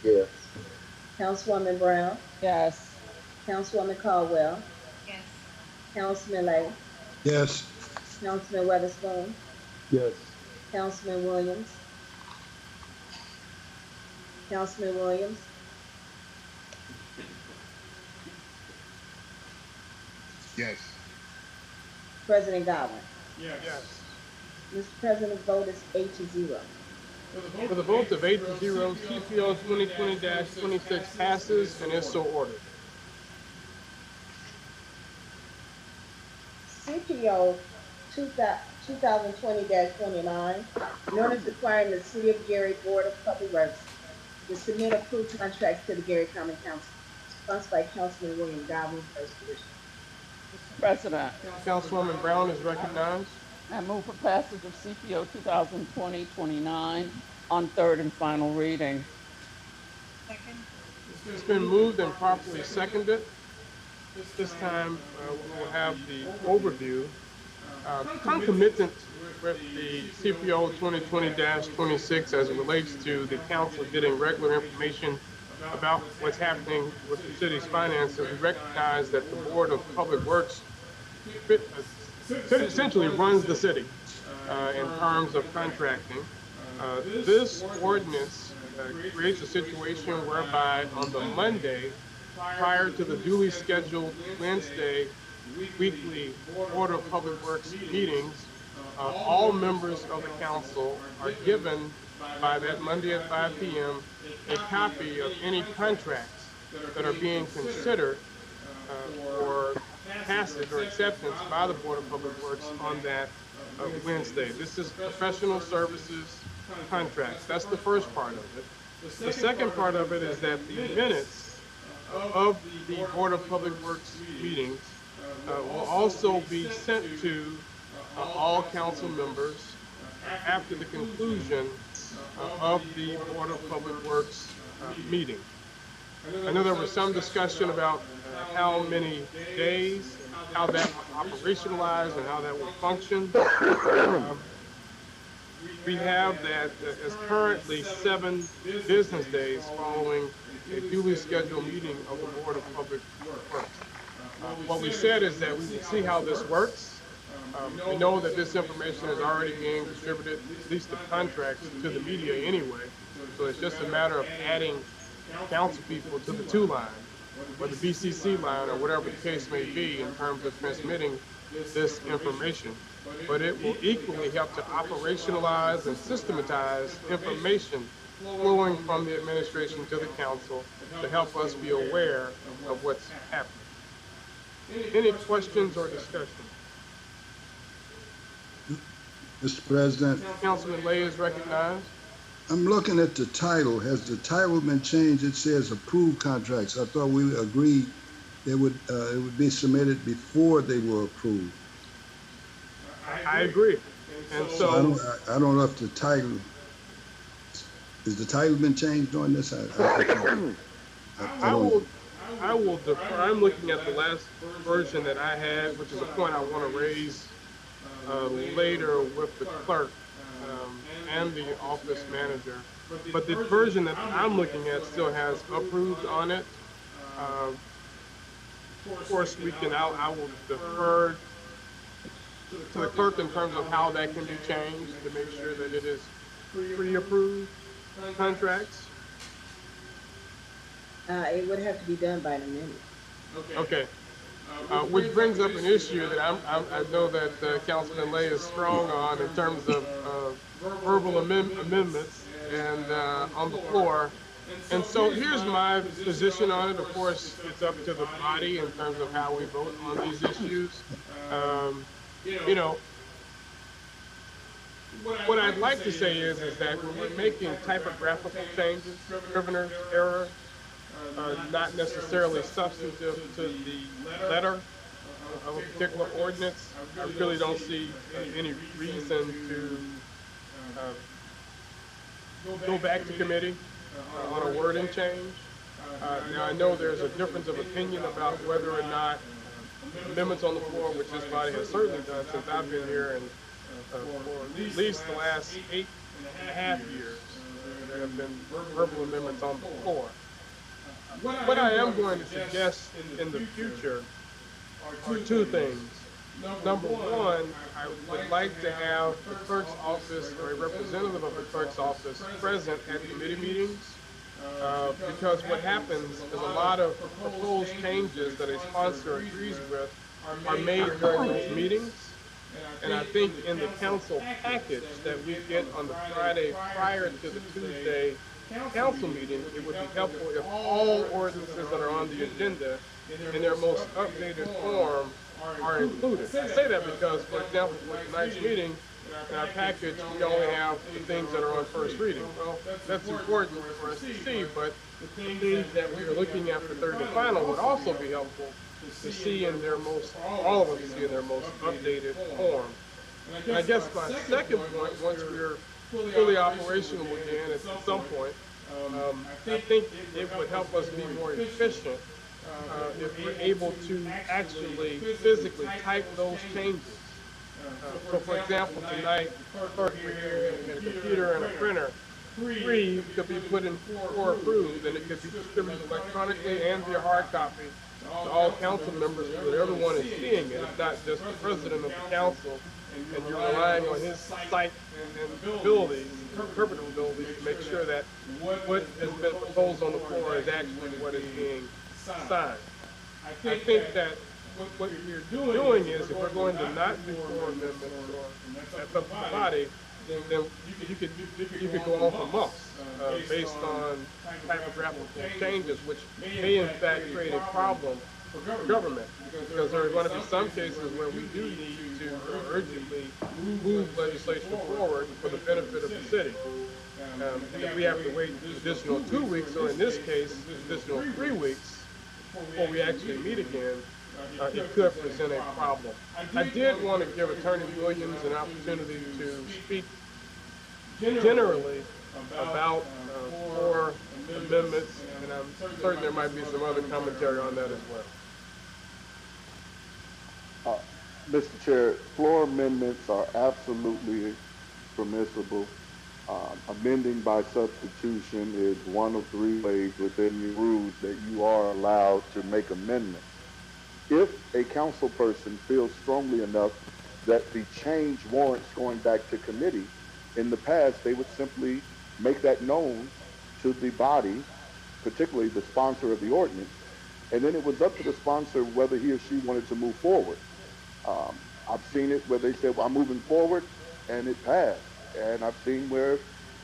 Yes. Councilwoman Brown. Yes. Councilwoman Caldwell. Yes. Councilman Lay. Yes. Councilman Weatherspoon. Yes. Councilman Williams. Councilman Williams. Yes. President Godwin. Yes. Mr. President, the vote is 8-0. With a vote of 8-0, CPO 2020-26 passes and is so ordered. CPO 2020-29, in order requiring the City of Gary Board of Public Works to submit approved contracts to the Gary Common Council, sponsored by Councilman William Godwin, first division. Mr. President, Councilwoman Brown is recognized. I move for passage of CPO 2020-29 on third and final reading. Second. It's been moved and properly seconded. This time we will have the overview. Concomitant with the CPO 2020-26 as it relates to the council getting regular information about what's happening with the city's finances. We recognize that the Board of Public Works essentially runs the city in terms of contracting. This ordinance creates a situation whereby on the Monday prior to the duly scheduled Wednesday weekly Board of Public Works meetings, all members of the council are given by that Monday at 5 p.m. a copy of any contracts that are being considered for passage or acceptance by the Board of Public Works on that Wednesday. This is professional services contracts. That's the first part of it. The second part of it is that the minutes of the Board of Public Works meetings will also be sent to all council members after the conclusion of the Board of Public Works meeting. I know there was some discussion about how many days, how that would operationalize and how that would function. We have that as currently 7 business days following a duly scheduled meeting of the Board of Public Works. What we said is that we will see how this works. We know that this information is already being distributed, at least the contracts, to the media anyway. So it's just a matter of adding council people to the 2 line, or the BCC line, or whatever the case may be in terms of transmitting this information. But it will equally help to operationalize and systematize information flowing from the administration to the council to help us be aware of what's happening. Any questions or discussion? Mr. President, Councilman Lay is recognized. I'm looking at the title. Has the title been changed? It says approved contracts. I thought we agreed it would be submitted before they were approved. I agree. And so I don't know if the title, has the title been changed on this? I will defer. I'm looking at the last version that I had, which is a point I want to raise later with the clerk and the office manager. But the version that I'm looking at still has approved on it. Of course, I will defer to the clerk in terms of how that can be changed to make sure that it is pre-approved contracts. It would have to be done by the minute. Okay. Which brings up an issue that I know that Councilman Lay is strong on in terms of verbal amendments and on the floor. And so here's my position on it. Of course, it's up to the body in terms of how we vote on these issues. You know, what I'd like to say is that when we're making typographical changes, scrivener's error, not necessarily substantive to the letter of a particular ordinance, I really don't see any reason to go back to committee on a wording change. Now, I know there's a difference of opinion about whether or not amendments on the floor, which this body has certainly done since I've been here, and for at least the last 8.5 years, there have been verbal amendments on the floor. What I am going to suggest in the future are 2 things. Number one, I would like to have the clerk's office or a representative of the clerk's office present at committee meetings. Because what happens is a lot of proposed changes that a sponsor agrees with are made during those meetings. And I think in the council package that we get on the Friday prior to the Tuesday council meeting, it would be helpful if all ordinances that are on the agenda in their most updated form are included. I say that because, for example, for tonight's meeting, in our package, we only have the things that are on first reading. Well, that's important for us to see, but the things that we are looking at for third and final would also be helpful to see in their most, all of us to see in their most updated form. And I guess my second point, once we're fully operational again at some point, I think it would help us be more efficient if we're able to actually physically type those changes. So for example, tonight, clerk reviewed a computer and a printer. 3 could be put in 4 approved, and it could be distributed electronically and via hard copy to all council members so that everyone is seeing it. It's not just the president of the council, and you're relying on his sight and abilities, interpretive abilities, to make sure that what has been proposed on the floor is actually what is being signed. I think that what we're doing is, if we're going to not do floor amendments, or that's up to the body, then you could go on for months based on typographical changes, which may in fact create a problem government. Because there are going to be some cases where we do need to urgently move legislation forward for the benefit of the city. And if we have to wait an additional 2 weeks, or in this case, additional 3 weeks before we actually meet again, it could present a problem. I did want to give Attorney Williams an opportunity to speak generally about 4 amendments, and I'm certain there might be some other commentary on that as well. Mr. Chair, floor amendments are absolutely permissible. Amending by substitution is one of 3 ways within the rules that you are allowed to make amendments. If a council person feels strongly enough that the change warrants going back to committee, in the past, they would simply make that known to the body, particularly the sponsor of the ordinance, and then it was up to the sponsor whether he or she wanted to move forward. I've seen it where they said, well, I'm moving forward, and it passed. And I've seen where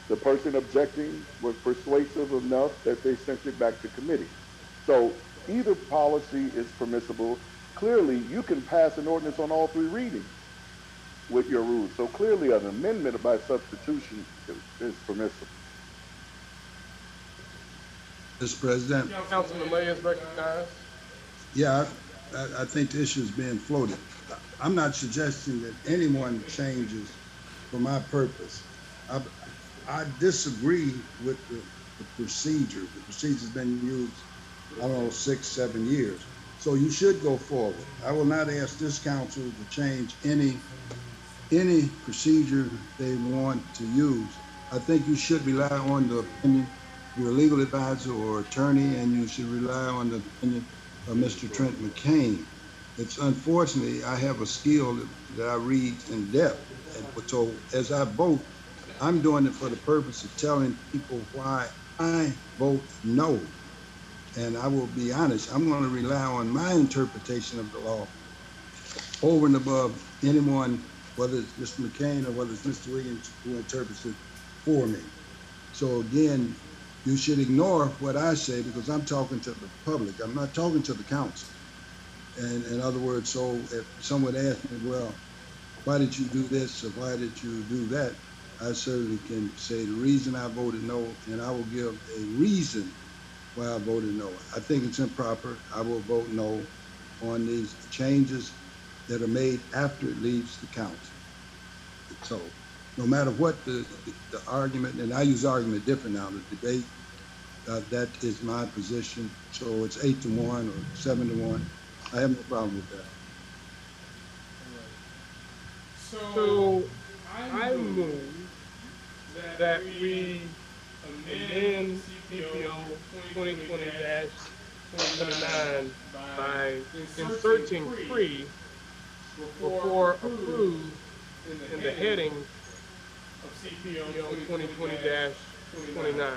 the person objecting was persuasive enough that they sent it back to committee. So either policy is permissible. Clearly, you can pass an ordinance on all 3 readings with your rules. So clearly, an amendment by substitution is permissible. Mr. President. Councilman Lay is recognized. Yeah, I think the issue is being floated. I'm not suggesting that anyone changes for my purpose. I disagree with the procedure. The procedure's been used, I don't know, 6, 7 years. So you should go forward. I will not ask this council to change any procedure they want to use. I think you should rely on the opinion of your legal advisor or attorney, and you should rely on the opinion of Mr. Trent McCain. It's unfortunately, I have a skill that I read in depth. And so as I vote, I'm doing it for the purpose of telling people why I vote no. And I will be honest, I'm going to rely on my interpretation of the law over and above anyone, whether it's Mr. McCain or whether it's Mr. Williams, who interprets it for me. So again, you should ignore what I say because I'm talking to the public. I'm not talking to the council. And in other words, so if someone asked me, well, why did you do this or why did you do that? I certainly can say the reason I voted no, and I will give a reason why I voted no. I think it's improper. I will vote no on these changes that are made after it leaves the council. So no matter what the argument, and I use argument different now, the debate, that is my position. So it's 8-1 or 7-1. I have no problem with that. So I move that we amend CPO 2020-29 by inserting free before approved in the heading of CPO 2020-29.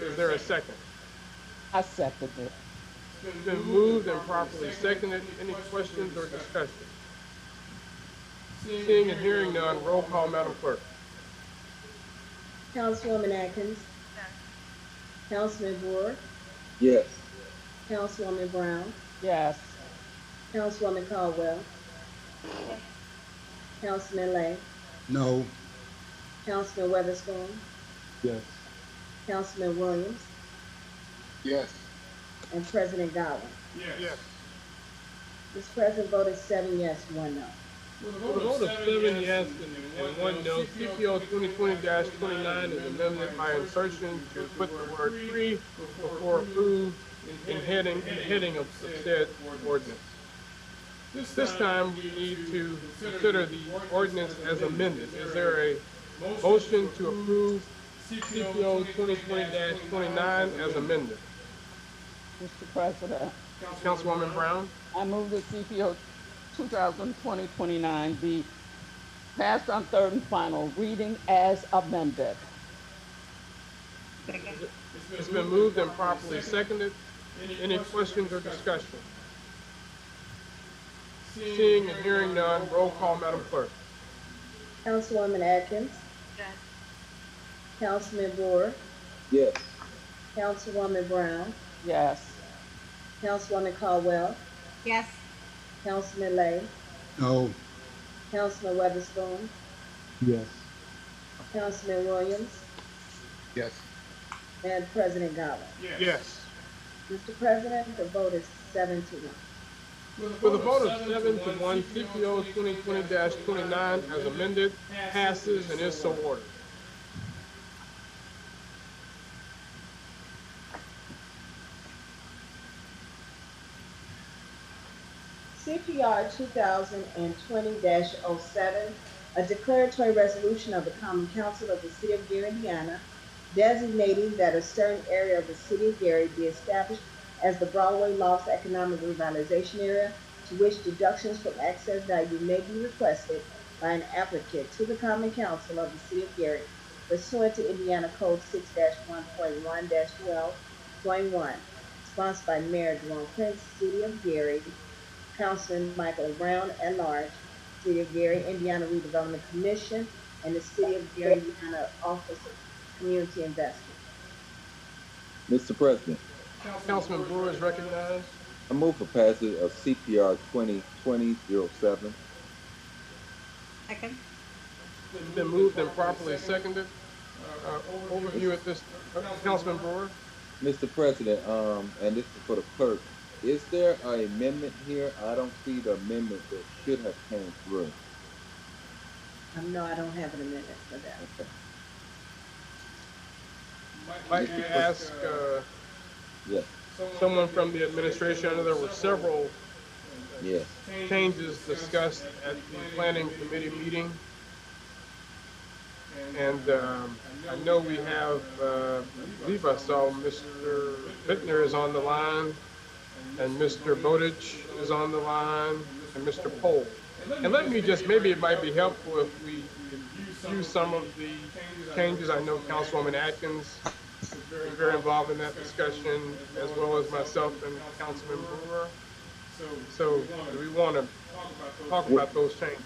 Is there a second? I second it. It's been moved and properly seconded. Any questions or discussion? Seeing and hearing none, roll call, Madam Clerk. Councilwoman Atkins. Yes. Councilman Ward. Yes. Councilwoman Brown. Yes. Councilwoman Caldwell. Councilman Lay. No. Councilman Weatherspoon. Yes. Councilman Williams. Yes. And President Godwin. Yes. Mr. President, voted 7 yes, 1 no. With a vote of 7 yes and 1 no, CPO 2020-29 is amended by insertion to put the word free before approved in heading of said ordinance. This time we need to consider the ordinance as amended. Is there a motion to approve CPO 2020-29 as amended? Mr. President, Councilwoman Brown? I move that CPO 2020-29 be passed on third and final reading as amended. It's been moved and properly seconded. Any questions or discussion? Seeing and hearing none, roll call, Madam Clerk. Councilwoman Atkins. Yes. Councilman Ward. Yes. Councilwoman Brown. Yes. Councilwoman Caldwell, Yes. Councilman Lay, No. Councilman Weatherspoon, Yes. Councilman Williams, Yes. and President Godwin. Yes. Mr. President, the vote is 7-1. With a vote of 7-1, CPO 2020-29 as amended passes and is so ordered. CPR 2020-07, a declaratory resolution of the Common Council of the City of Gary, Indiana, designating that a certain area of the City of Gary be established as the Broadway Lofts Economic Revitalization Area, to which deductions from excess value may be requested by an applicant to the Common Council of the City of Gary pursuant to Indiana Code 6-1.1-12.1, sponsored by Mayor Jerome Prince, City of Gary, Councilman Michael Brown at large, City of Gary, Indiana Redevelopment Commission, and the City of Gary, Indiana Office of Community Investment. Mr. President, Councilman Brewer is recognized. I move for passage of CPR 2020-07. Second. It's been moved and properly seconded. Overview at this, Councilman Brewer. Mr. President, and this is for the clerk, is there an amendment here? I don't see the amendment that should have came through. No, I don't have an amendment for that. Okay. Might we ask Yes, someone from the administration? I know there were several yes. changes discussed at the planning committee meeting. And I know we have, I believe I saw Mr. Bittner is on the line, and Mr. Bowditch is on the line, and Mr. Pohl. And let me just, maybe it might be helpful if we use some of the changes. I know Councilwoman Atkins is very involved in that discussion, as well as myself and Councilman Brewer. So do we want to talk about those changes?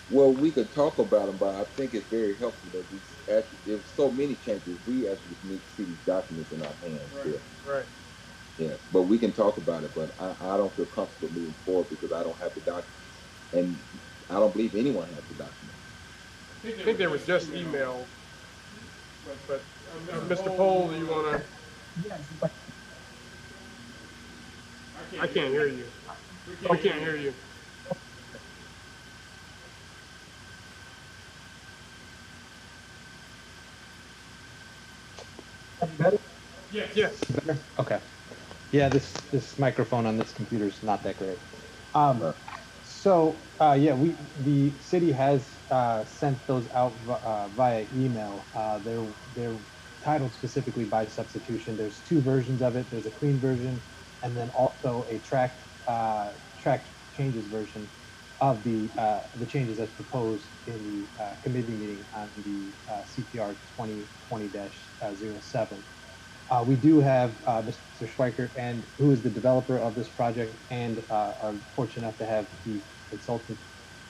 Well, we could talk about them, but I think it's very helpful that we actually, there's so many changes, we actually need to see these documents in our hands here. Right. Yeah, but we can talk about it, but I don't feel comfortable moving forward because I don't have the documents. And I don't believe anyone has the documents. I think they were just emailed, but Mr. Pohl, do you want to? I can't hear you. I can't hear you. Better? Yes. Okay. Yeah, this microphone on this computer is not that great. Yeah, the city has sent those out via email. They're titled specifically by substitution. There's two versions of it. There's a clean version, and then also a track changes version of the changes as proposed in the committee meeting on the CPR 2020-07. We do have Mr. Schweikert, and who is the developer of this project, and are fortunate enough to have the consultant,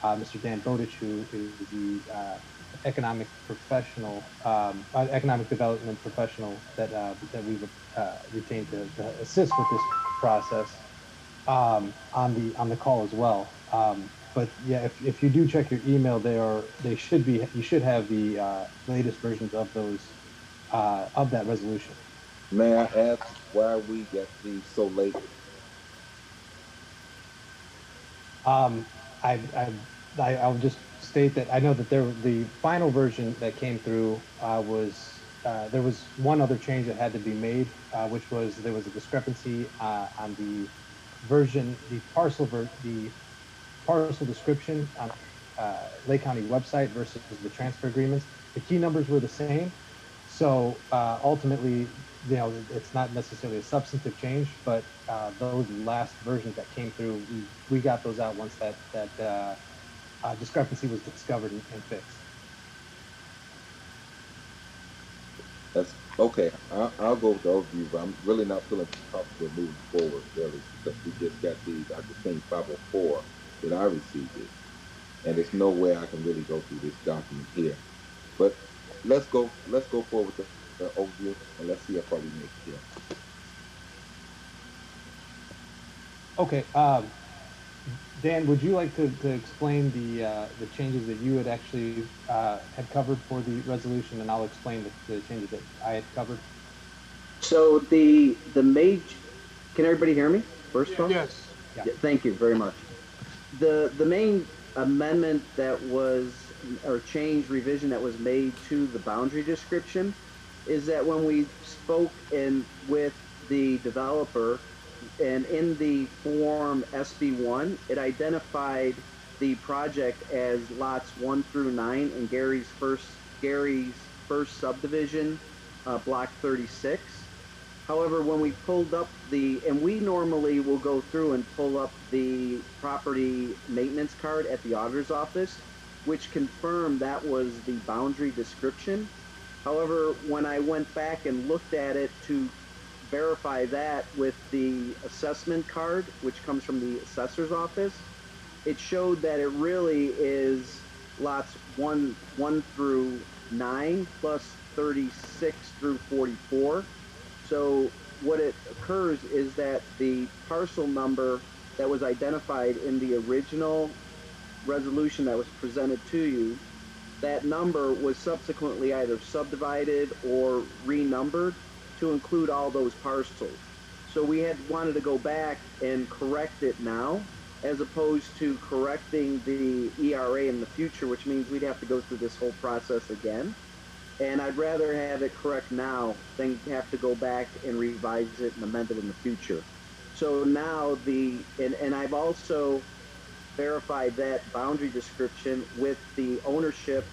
Mr. Dan Bowditch, who is the economic development professional that we've retained to assist with this process on the call as well. But yeah, if you do check your email, you should have the latest versions of those of that resolution. May I ask why we got these so late? I'll just state that I know that the final version that came through was there was one other change that had to be made, which was there was a discrepancy on the version, the parcel description on Lake County website versus the transfer agreements. The key numbers were the same, so ultimately, it's not necessarily a substantive change, but those last versions that came through, we got those out once that discrepancy was discovered and fixed. That's okay. I'll go with the overview, but I'm really not feeling comfortable moving forward, really, because we just got these. I just think 504 that I received it, and there's no way I can really go through this document here. But let's go forward with the overview, and let's see how far we make it here. Okay, Dan, would you like to explain the changes that you had actually had covered for the resolution, and I'll explain the changes that I had covered? So the can everybody hear me? First of all, Yes. Yeah. Yeah, thank you very much. The main amendment that was, or change revision that was made to the boundary description is that when we spoke with the developer and in the form SB1, it identified the project as lots 1 through 9 in Gary's first subdivision, block 36. However, when we pulled up and we normally will go through and pull up the property maintenance card at the auditor's office, which confirmed that was the boundary description. However, when I went back and looked at it to verify that with the assessment card, which comes from the assessor's office, it showed that it really is lots 1 through 9 plus 36 through 44. So what it occurs is that the parcel number that was identified in the original resolution that was presented to you, that number was subsequently either subdivided or renumbered to include all those parcels. So we had wanted to go back and correct it now, as opposed to correcting the ERA in the future, which means we'd have to go through this whole process again. And I'd rather have it correct now than have to go back and revise it and amend it in the future. So now and I've also verified that boundary description with the ownership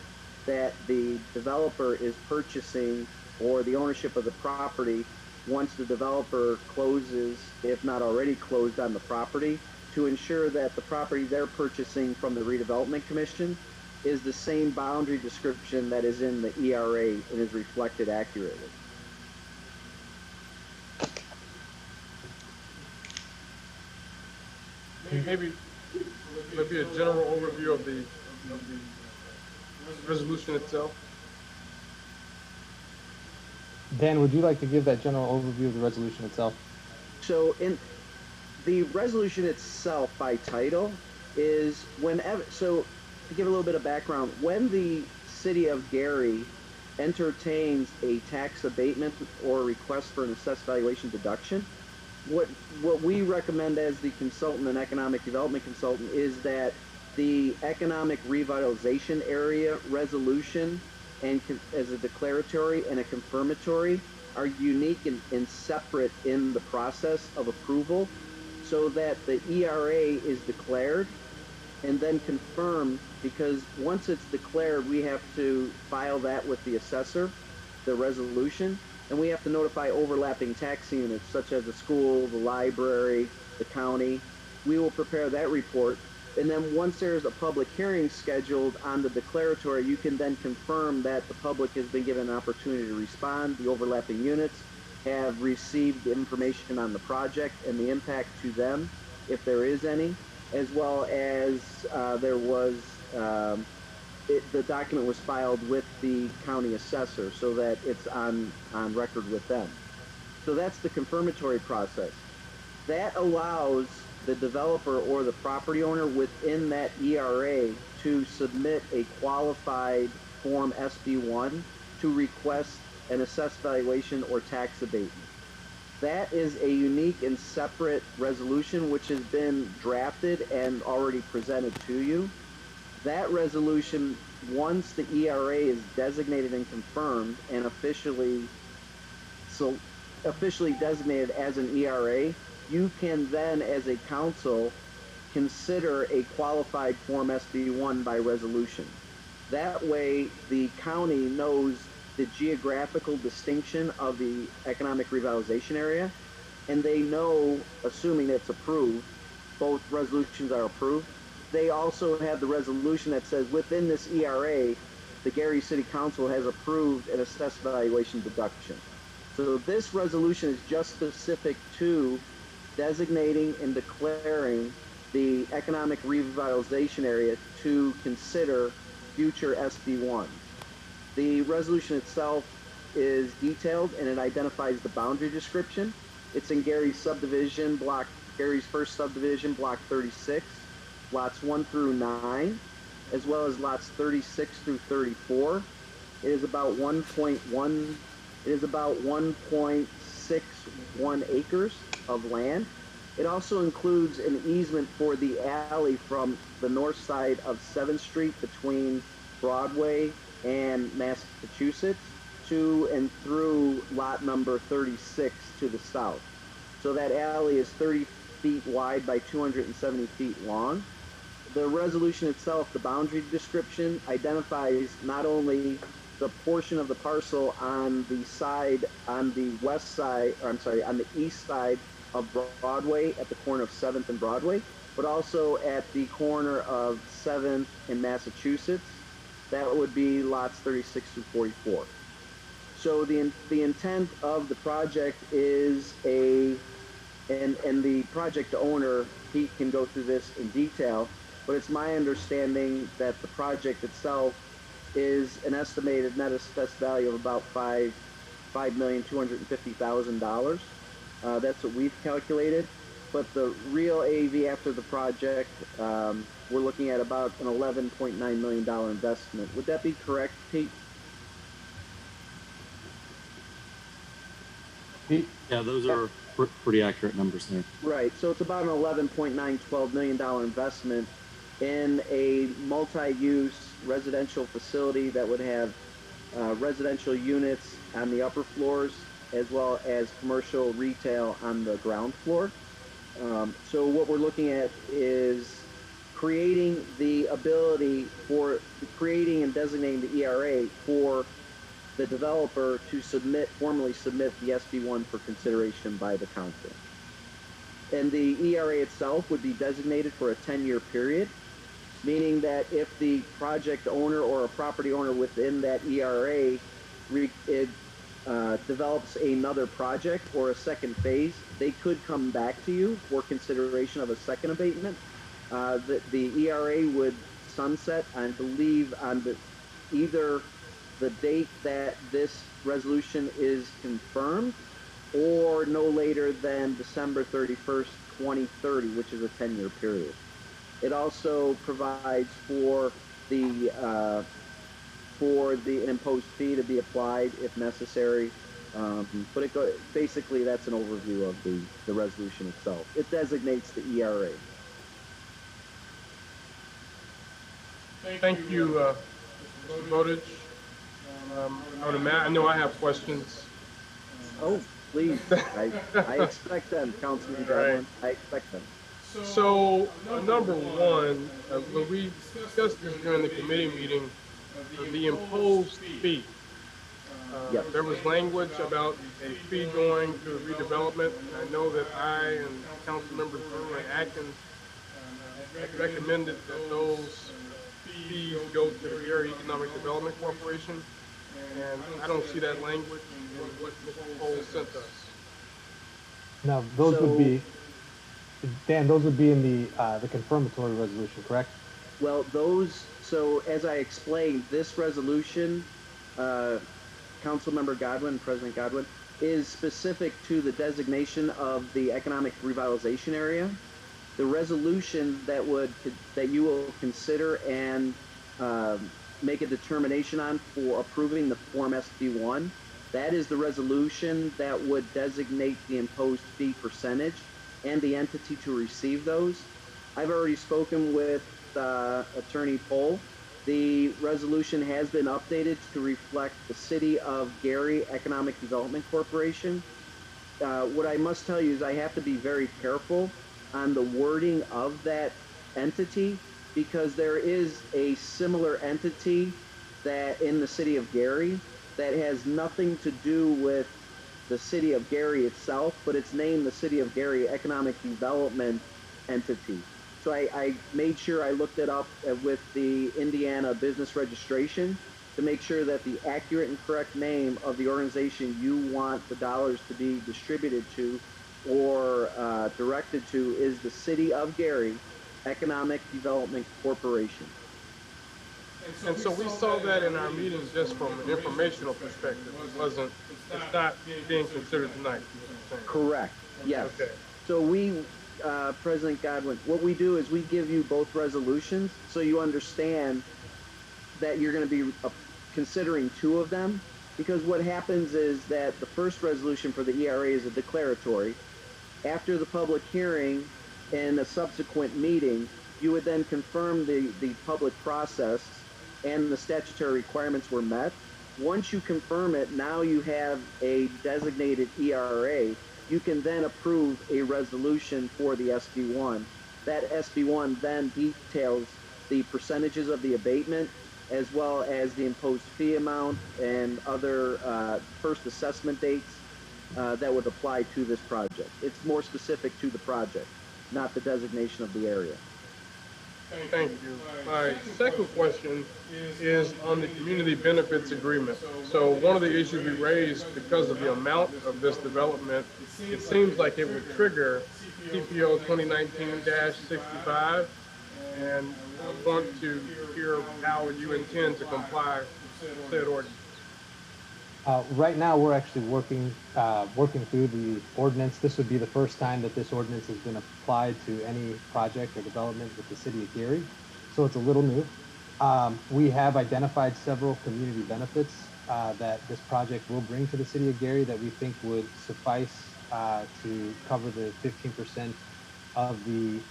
that the developer is purchasing, or the ownership of the property once the developer closes, if not already closed on the property, to ensure that the property they're purchasing from the Redevelopment Commission is the same boundary description that is in the ERA and is reflected accurately. Maybe a general overview of the resolution itself. Dan, would you like to give that general overview of the resolution itself? So in the resolution itself by title is so to give a little bit of background, when the city of Gary entertains a tax abatement or request for an assessed valuation deduction, what we recommend as the consultant and economic development consultant is that the economic revitalization area resolution and as a declaratory and a confirmatory are unique and separate in the process of approval, so that the ERA is declared and then confirmed, because once it's declared, we have to file that with the assessor, the resolution, and we have to notify overlapping tax units such as the school, the library, the county. We will prepare that report, and then once there's a public hearing scheduled on the declaratory, you can then confirm that the public has been given an opportunity to respond. The overlapping units have received the information on the project and the impact to them, if there is any, as well as the document was filed with the county assessor so that it's on record with them. So that's the confirmatory process. That allows the developer or the property owner within that ERA to submit a qualified Form SB1 to request an assessed valuation or tax abatement. That is a unique and separate resolution which has been drafted and already presented to you. That resolution, once the ERA is designated and confirmed and officially designated as an ERA, you can then, as a council, consider a qualified Form SB1 by resolution. That way, the county knows the geographical distinction of the economic revitalization area, and they know, assuming it's approved, both resolutions are approved, they also have the resolution that says within this ERA, the Gary City Council has approved an assessed valuation deduction. So this resolution is just specific to designating and declaring the economic revitalization area to consider future SB1. The resolution itself is detailed and it identifies the boundary description. It's in Gary's subdivision, block Gary's first subdivision, block 36, lots 1 through 9, as well as lots 36 through 34. It is about 1.61 acres of land. It also includes an easement for the alley from the north side of 7th Street between Broadway and Massachusetts to and through lot number 36 to the south. So that alley is 30 feet wide by 270 feet long. The resolution itself, the boundary description, identifies not only the portion of the parcel on the side, on the west side, or I'm sorry, on the east side of Broadway at the corner of 7th and Broadway, but also at the corner of 7th and Massachusetts. That would be lots 36 through 44. So the intent of the project is and the project owner, Pete, can go through this in detail, but it's my understanding that the project itself is an estimated net assessed value of about $5,250,000. That's what we've calculated. But the real AV after the project, we're looking at about an $11.9 million investment. Would that be correct, Pete? Pete? Yeah, those are pretty accurate numbers there. Right. So it's about an $11 million investment in a multi-use residential facility that would have residential units on the upper floors as well as commercial retail on the ground floor. So what we're looking at is creating the ability for creating and designating the ERA for the developer to formally submit the SB1 for consideration by the council. And the ERA itself would be designated for a 10-year period, meaning that if the project owner or a property owner within that ERA develops another project or a second phase, they could come back to you for consideration of a second abatement. The ERA would sunset, I believe, on either the date that this resolution is confirmed or no later than December 31st, 2030, which is a 10-year period. It also provides for an imposed fee to be applied if necessary. But basically, that's an overview of the resolution itself. It designates the ERA. Thank you, Mr. Bowditch. I know I have questions. Oh, please. I expect them, Councilman Godwin. I expect them. So, number one, when we discussed this during the committee meeting, the imposed fee. Yes. There was language about a fee going to redevelopment. I know that I and Councilmembers Brewer and Atkins had recommended that those fees go to the Gary Economic Development Corporation, and I don't see that language in what Mr. Cole sent us. No, those would be, Dan, those would be in the confirmatory resolution, correct? Well, so as I explained, this resolution, Councilmember Godwin, President Godwin, is specific to the designation of the economic revitalization area. The resolution that you will consider and make a determination on for approving the Form SB1, that is the resolution that would designate the imposed fee percentage and the entity to receive those. I've already spoken with Attorney Pohl. The resolution has been updated to reflect the City of Gary Economic Development Corporation. What I must tell you is I have to be very careful on the wording of that entity because there is a similar entity that in the City of Gary that has nothing to do with the City of Gary itself, but it's named the City of Gary Economic Development Entity. So I made sure I looked it up with the Indiana Business Registration to make sure that the accurate and correct name of the organization you want the dollars to be distributed to or directed to is the City of Gary Economic Development Corporation. And so we saw that in our meeting just from an informational perspective. It's not being considered tonight. Correct, yes. Okay. So President Godwin, what we do is we give you both resolutions so you understand that you're going to be considering two of them, because what happens is that the first resolution for the ERA is a declaratory. After the public hearing and a subsequent meeting, you would then confirm the public process and the statutory requirements were met. Once you confirm it, now you have a designated ERA. You can then approve a resolution for the SB1. That SB1 then details the percentages of the abatement, as well as the imposed fee amount and other first assessment dates that would apply to this project. It's more specific to the project, not the designation of the area. Thank you. My second question is on the community benefits agreement. So one of the issues we raised, because of the amount of this development, it seems like it would trigger CPO 2019-65, and I want to hear how you intend to comply with said ordinance. Right now, we're actually working through the ordinance. This would be the first time that this ordinance has been applied to any project or development with the city of Gary, so it's a little new. We have identified several community benefits that this project will bring to the city of Gary that we think would suffice to cover the 15% of the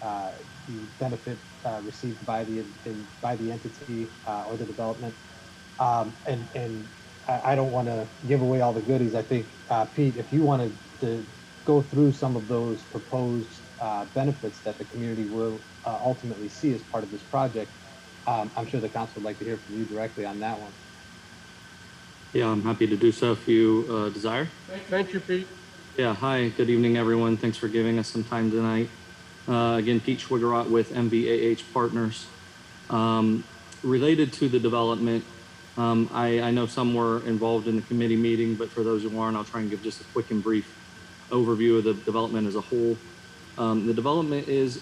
benefit received by the entity or the development. And I don't want to give away all the goodies. I think, Pete, if you wanted to go through some of those proposed benefits that the community will ultimately see as part of this project, I'm sure the council would like to hear from you directly on that one. Yeah, I'm happy to do so if you desire. Thank you, Pete. Yeah, hi, good evening, everyone. Thanks for giving us some time tonight. Again, Pete Schwigerot with MVAH Partners. Related to the development, I know some were involved in the committee meeting, but for those who aren't, I'll try and give just a quick and brief overview of the development as a whole. The development is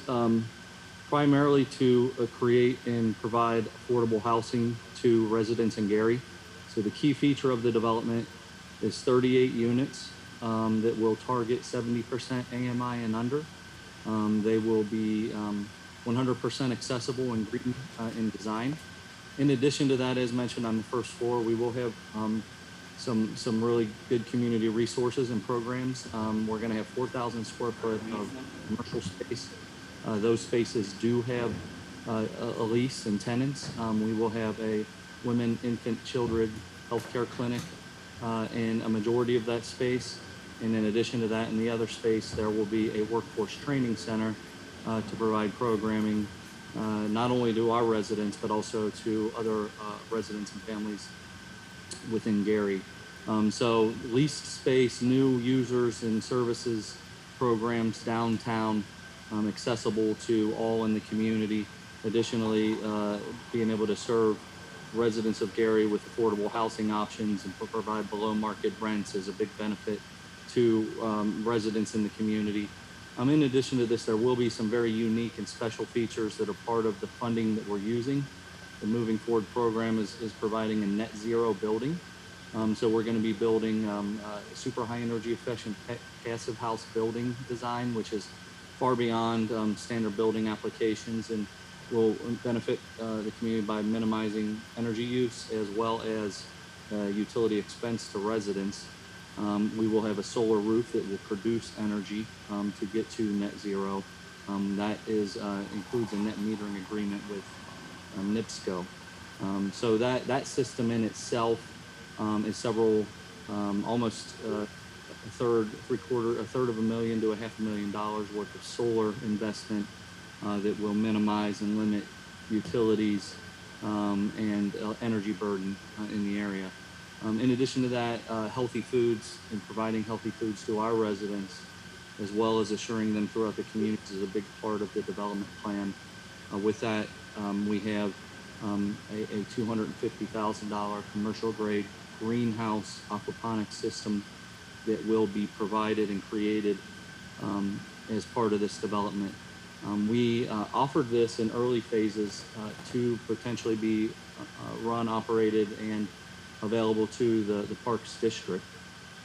primarily to create and provide affordable housing to residents in Gary. So the key feature of the development is 38 units that will target 70% AMI and under. They will be 100% accessible and green in design. In addition to that, as mentioned on the first floor, we will have some really good community resources and programs. We're going to have 4,000 square foot of commercial space. Those spaces do have a lease and tenants. We will have a women, infant, children healthcare clinic in a majority of that space. And in addition to that, in the other space, there will be a workforce training center to provide programming not only to our residents, but also to other residents and families within Gary. So leased space, new users and services, programs downtown, accessible to all in the community. Additionally, being able to serve residents of Gary with affordable housing options and provide below market rents is a big benefit to residents in the community. In addition to this, there will be some very unique and special features that are part of the funding that we're using. The Moving Forward program is providing a net zero building. So we're going to be building a super high energy efficient passive house building design, which is far beyond standard building applications and will benefit the community by minimizing energy use as well as utility expense to residents. We will have a solar roof that will produce energy to get to net zero. That is includes a net metering agreement with NIPSCO. So that system in itself is several, almost a third of $250,000 to $500,000 worth of solar investment that will minimize and limit utilities and energy burden in the area. In addition to that, healthy foods and providing healthy foods to our residents, as well as assuring them throughout the communities, is a big part of the development plan. With that, we have a $250,000 commercial grade greenhouse aquaponics system that will be provided and created as part of this development. We offered this in early phases to potentially be run, operated, and available to the Parks District.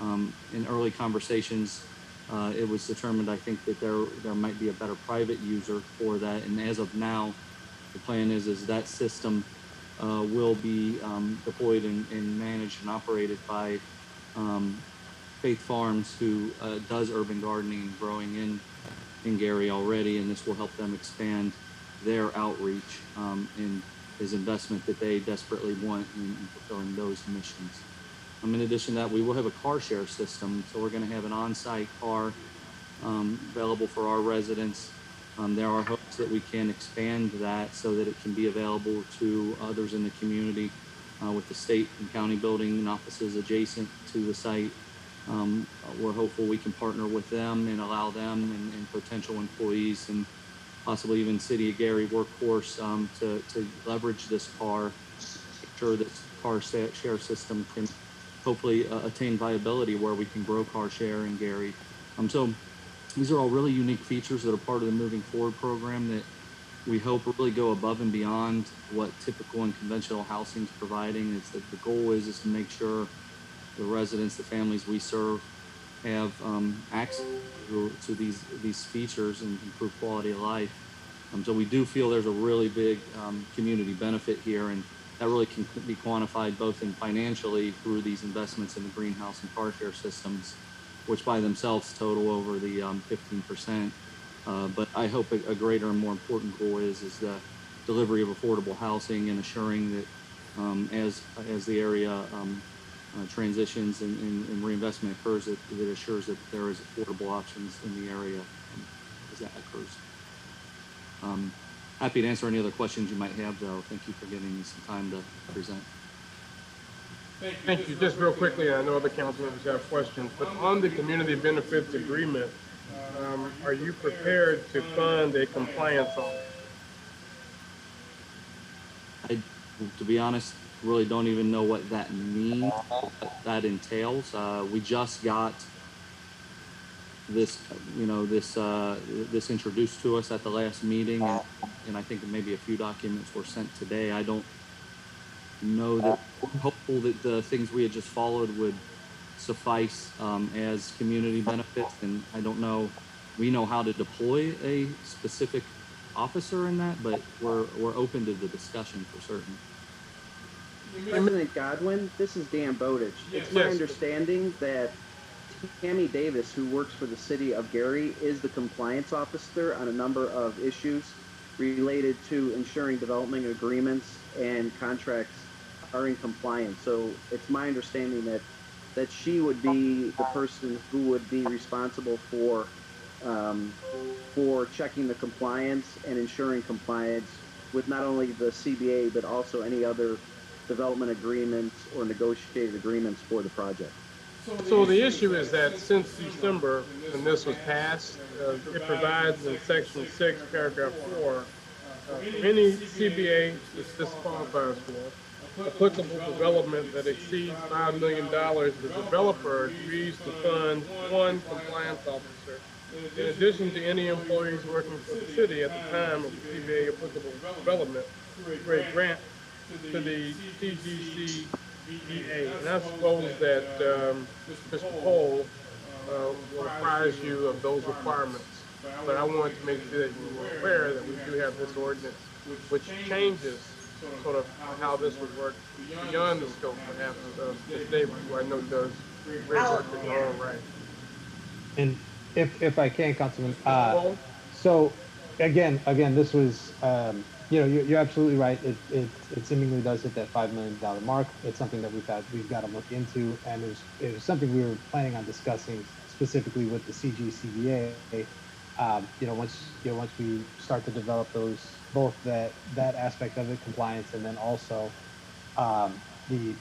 In early conversations, it was determined, I think, that there might be a better private user for that. And as of now, the plan is that system will be deployed and managed and operated by Faith Farms, who does urban gardening and growing in Gary already, and this will help them expand their outreach and his investment that they desperately want in fulfilling those missions. In addition to that, we will have a car share system, so we're going to have an on-site car available for our residents. There are hopes that we can expand that so that it can be available to others in the community with the state and county building and offices adjacent to the site. We're hopeful we can partner with them and allow them and potential employees and possibly even City of Gary workforce to leverage this car, make sure that car share system can hopefully attain viability where we can grow car share in Gary. So these are all really unique features that are part of the Moving Forward program that we hope really go above and beyond what typical and conventional housing is providing. It's that the goal is to make sure the residents, the families we serve, have access to these features and improve quality of life. So we do feel there's a really big community benefit here, and that really can be quantified both in financially through these investments in the greenhouse and car share systems, which by themselves total over the 15%. But I hope a greater and more important goal is the delivery of affordable housing and assuring that as the area transitions and reinvestment occurs, that assures that there is affordable options in the area as that occurs. Happy to answer any other questions you might have, though. Thank you for giving me some time to present. Thank you. Just real quickly, I know other council members have questions, but on the community benefits agreement, are you prepared to fund a compliance audit? To be honest, really don't even know what that means, what that entails. We just got this, this introduced to us at the last meeting, and I think maybe a few documents were sent today. I don't know that. I'm hopeful that the things we had just followed would suffice as community benefits, and I don't know. We know how to deploy a specific officer in that, but we're open to the discussion for certain. President Godwin, this is Dan Bowditch. It's my understanding that Tammy Davis, who works for the City of Gary, is the compliance officer on a number of issues related to ensuring development agreements and contracts are in compliance. So it's my understanding that she would be the person who would be responsible for checking the compliance and ensuring compliance with not only the CBA but also any other development agreements or negotiated agreements for the project. So the issue is that since December, when this was passed, it provides in Section 6, Paragraph 4, any CBA this qualifies for, applicable development that exceeds $5 million, the developer agrees to fund one compliance officer, in addition to any employees working for the city at the time of the CBA applicable development, for a grant to the CGCDA. And I suppose that Mr. Cole will apprise you of those requirements. But I wanted to make sure that you were aware that we do have this ordinance, which changes sort of how this would work beyond the scope, perhaps, of Ms. Davis, who I know does great work in her own right. And if I can, Councilman, so again, this was, you're absolutely right. It seemingly does hit that $5 million mark. It's something that we've got to look into, and it was something we were planning on discussing specifically with the CGCDA. Once we start to develop those, both that aspect of it, compliance, and then also the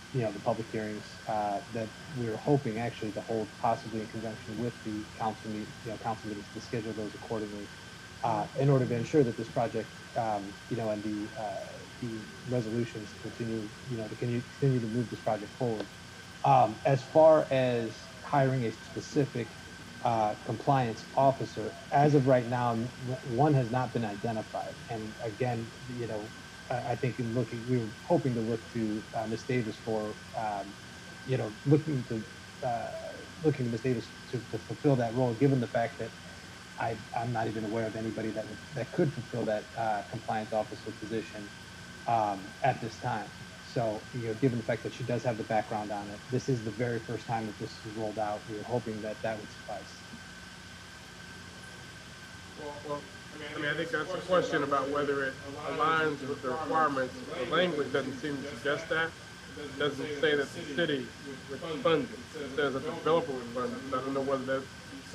public hearings that we were hoping actually to hold possibly in conjunction with the council meetings to schedule those accordingly in order to ensure that this project and the resolutions continue to move this project forward. As far as hiring a specific compliance officer, as of right now, one has not been identified. And again, I think we were hoping to look to Ms. Davis for, looking to looking to Ms. Davis to fulfill that role, given the fact that I'm not even aware of anybody that could fulfill that compliance officer position at this time. So, given the fact that she does have the background on it, this is the very first time that this was rolled out. We were hoping that that would suffice. Well, I think that's a question about whether it aligns with the requirements. The language doesn't seem to suggest that. It doesn't say that the city would fund it. It says that the developer would fund it. I don't know whether that's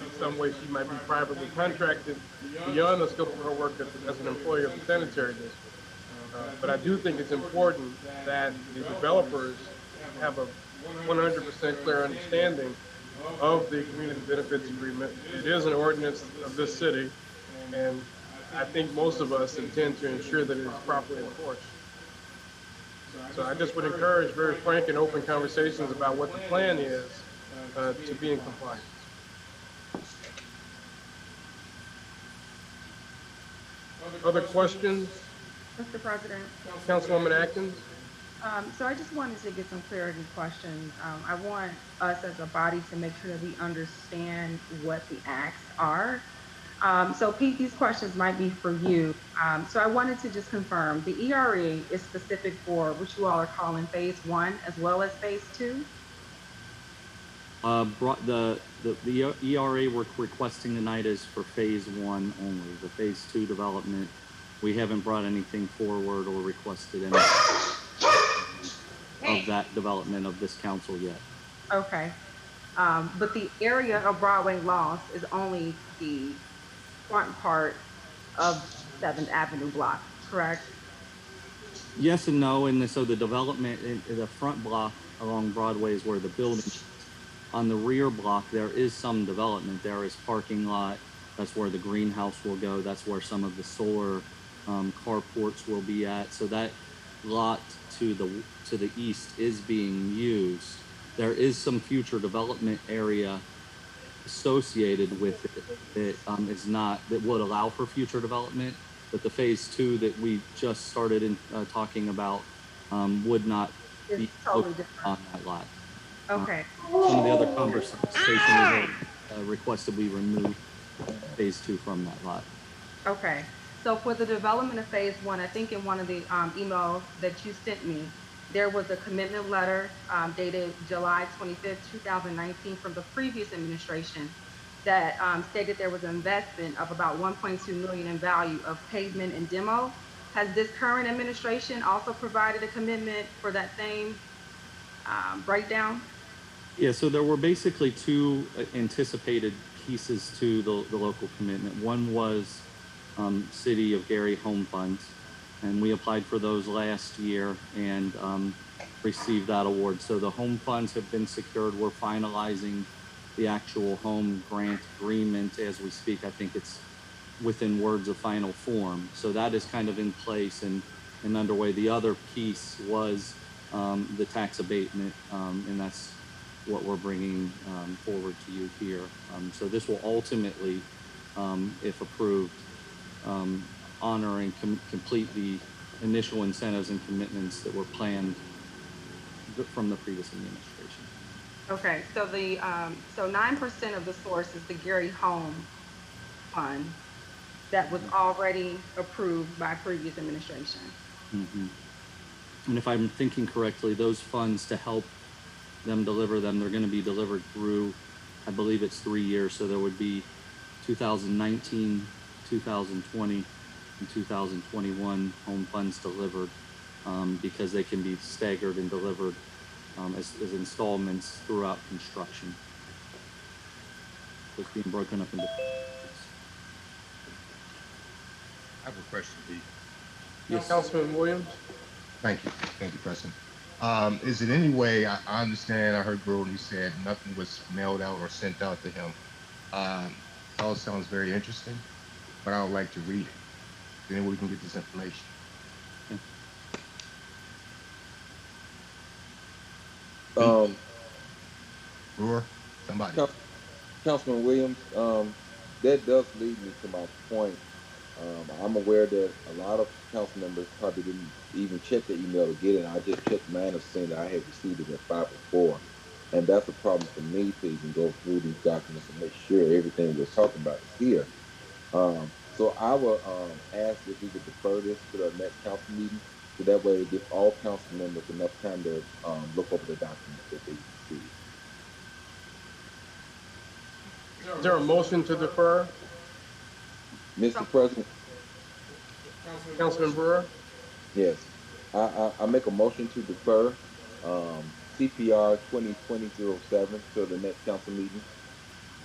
in some way she might be privately contracted beyond the scope of her work as an employee of the sanitary district. But I do think it's important that the developers have a 100% clear understanding of the community benefits agreement. It is an ordinance of this city, and I think most of us intend to ensure that it is properly enforced. So I just would encourage very frank and open conversations about what the plan is to be in compliance. Other questions? Mr. President. Councilwoman Atkins? So I just wanted to get some clarity questions. I want us as a body to make sure that we understand what the acts are. So Pete, these questions might be for you. So I wanted to just confirm, the ERA is specific for what you all are calling phase 1 as well as phase 2? The ERA we're requesting tonight is for phase 1 only. The phase 2 development, we haven't brought anything forward or requested any of that development of this council yet. Okay. But the area of Broadway Lost is only the front part of 7th Avenue block, correct? Yes and no, and so the development in the front block along Broadway is where the building is. On the rear block, there is some development. There is parking lot. That's where the greenhouse will go. That's where some of the solar carports will be at. So that lot to the east is being used. There is some future development area associated with it that would allow for future development, but the phase 2 that we just started in talking about would not be totally on that lot. Okay. Some of the other conversations we requested we remove phase 2 from that lot. Okay. So for the development of phase 1, I think in one of the emails that you sent me, there was a commitment letter dated July 25th, 2019 from the previous administration that stated there was an investment of about 1.2 million in value of pavement and demo. Has this current administration also provided a commitment for that same breakdown? Yeah, so there were basically 2 anticipated pieces to the local commitment. One was City of Gary home funds, and we applied for those last year and received that award. So the home funds have been secured. We're finalizing the actual home grant agreement as we speak. I think it's within words of final form. So that is kind of in place and underway. The other piece was the tax abatement, and that's what we're bringing forward to you here. So this will ultimately, if approved, honor and complete the initial incentives and commitments that were planned from the previous administration. Okay, so the so 9% of the source is the Gary Home Fund that was already approved by previous administration. Mm-hmm. And if I'm thinking correctly, those funds to help them deliver them, they're going to be delivered through, I believe it's 3 years, so there would be 2019, 2020, and 2021 home funds delivered because they can be staggered and delivered as installments throughout construction. So it's being broken up into. I have a question, Pete. Yes. Councilman Williams? Thank you, President. Is it any way, I understand, I heard Brody said nothing was mailed out or sent out to him. It all sounds very interesting, but I would like to read it. Then we can get this information. Brewer, somebody. Councilman Williams, that does lead me to my point. I'm aware that a lot of council members probably didn't even check the email to get it. I just checked mine and saying that I had received it at 5:04. And that's a problem for me to even go through these documents and make sure everything we're talking about is here. So I will ask if we could defer this to the next council meeting, so that way it gives all council members enough time to look over the documents that they receive. Is there a motion to defer? Mr. President, Councilman Brewer? yes, I make a motion to defer CPR 2020-07 to the next council meeting.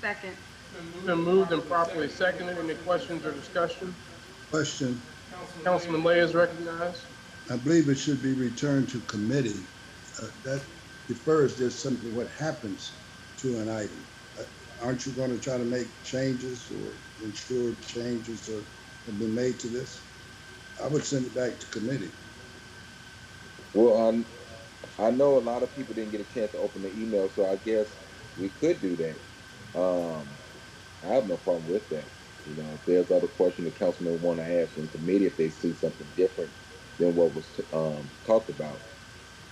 Second. Been moved and properly seconded. Any questions or discussion? Question, Councilman Lay is recognized. I believe it should be returned to committee. That defers just simply what happens to an item. Aren't you going to try to make changes or ensure changes have been made to this? I would send it back to committee. Well, I know a lot of people didn't get a chance to open the email, so I guess we could do that. I have no problem with that. You know, if there's other questions the councilman want to ask in committee, if they see something different than what was talked about.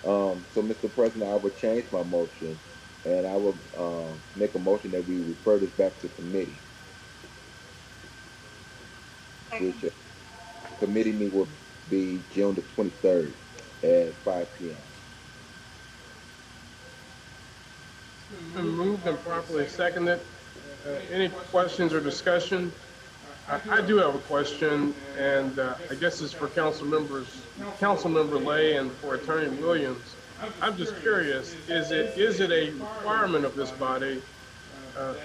So, Mr. President, I would change my motion, and I will make a motion that we refer this back to committee. Which committee meeting will be June the 23rd at 5 p.m. Been moved and properly seconded. Any questions or discussion? I do have a question, and I guess it's for Councilmember Lay and for Attorney Williams. I'm just curious, is it a requirement of this body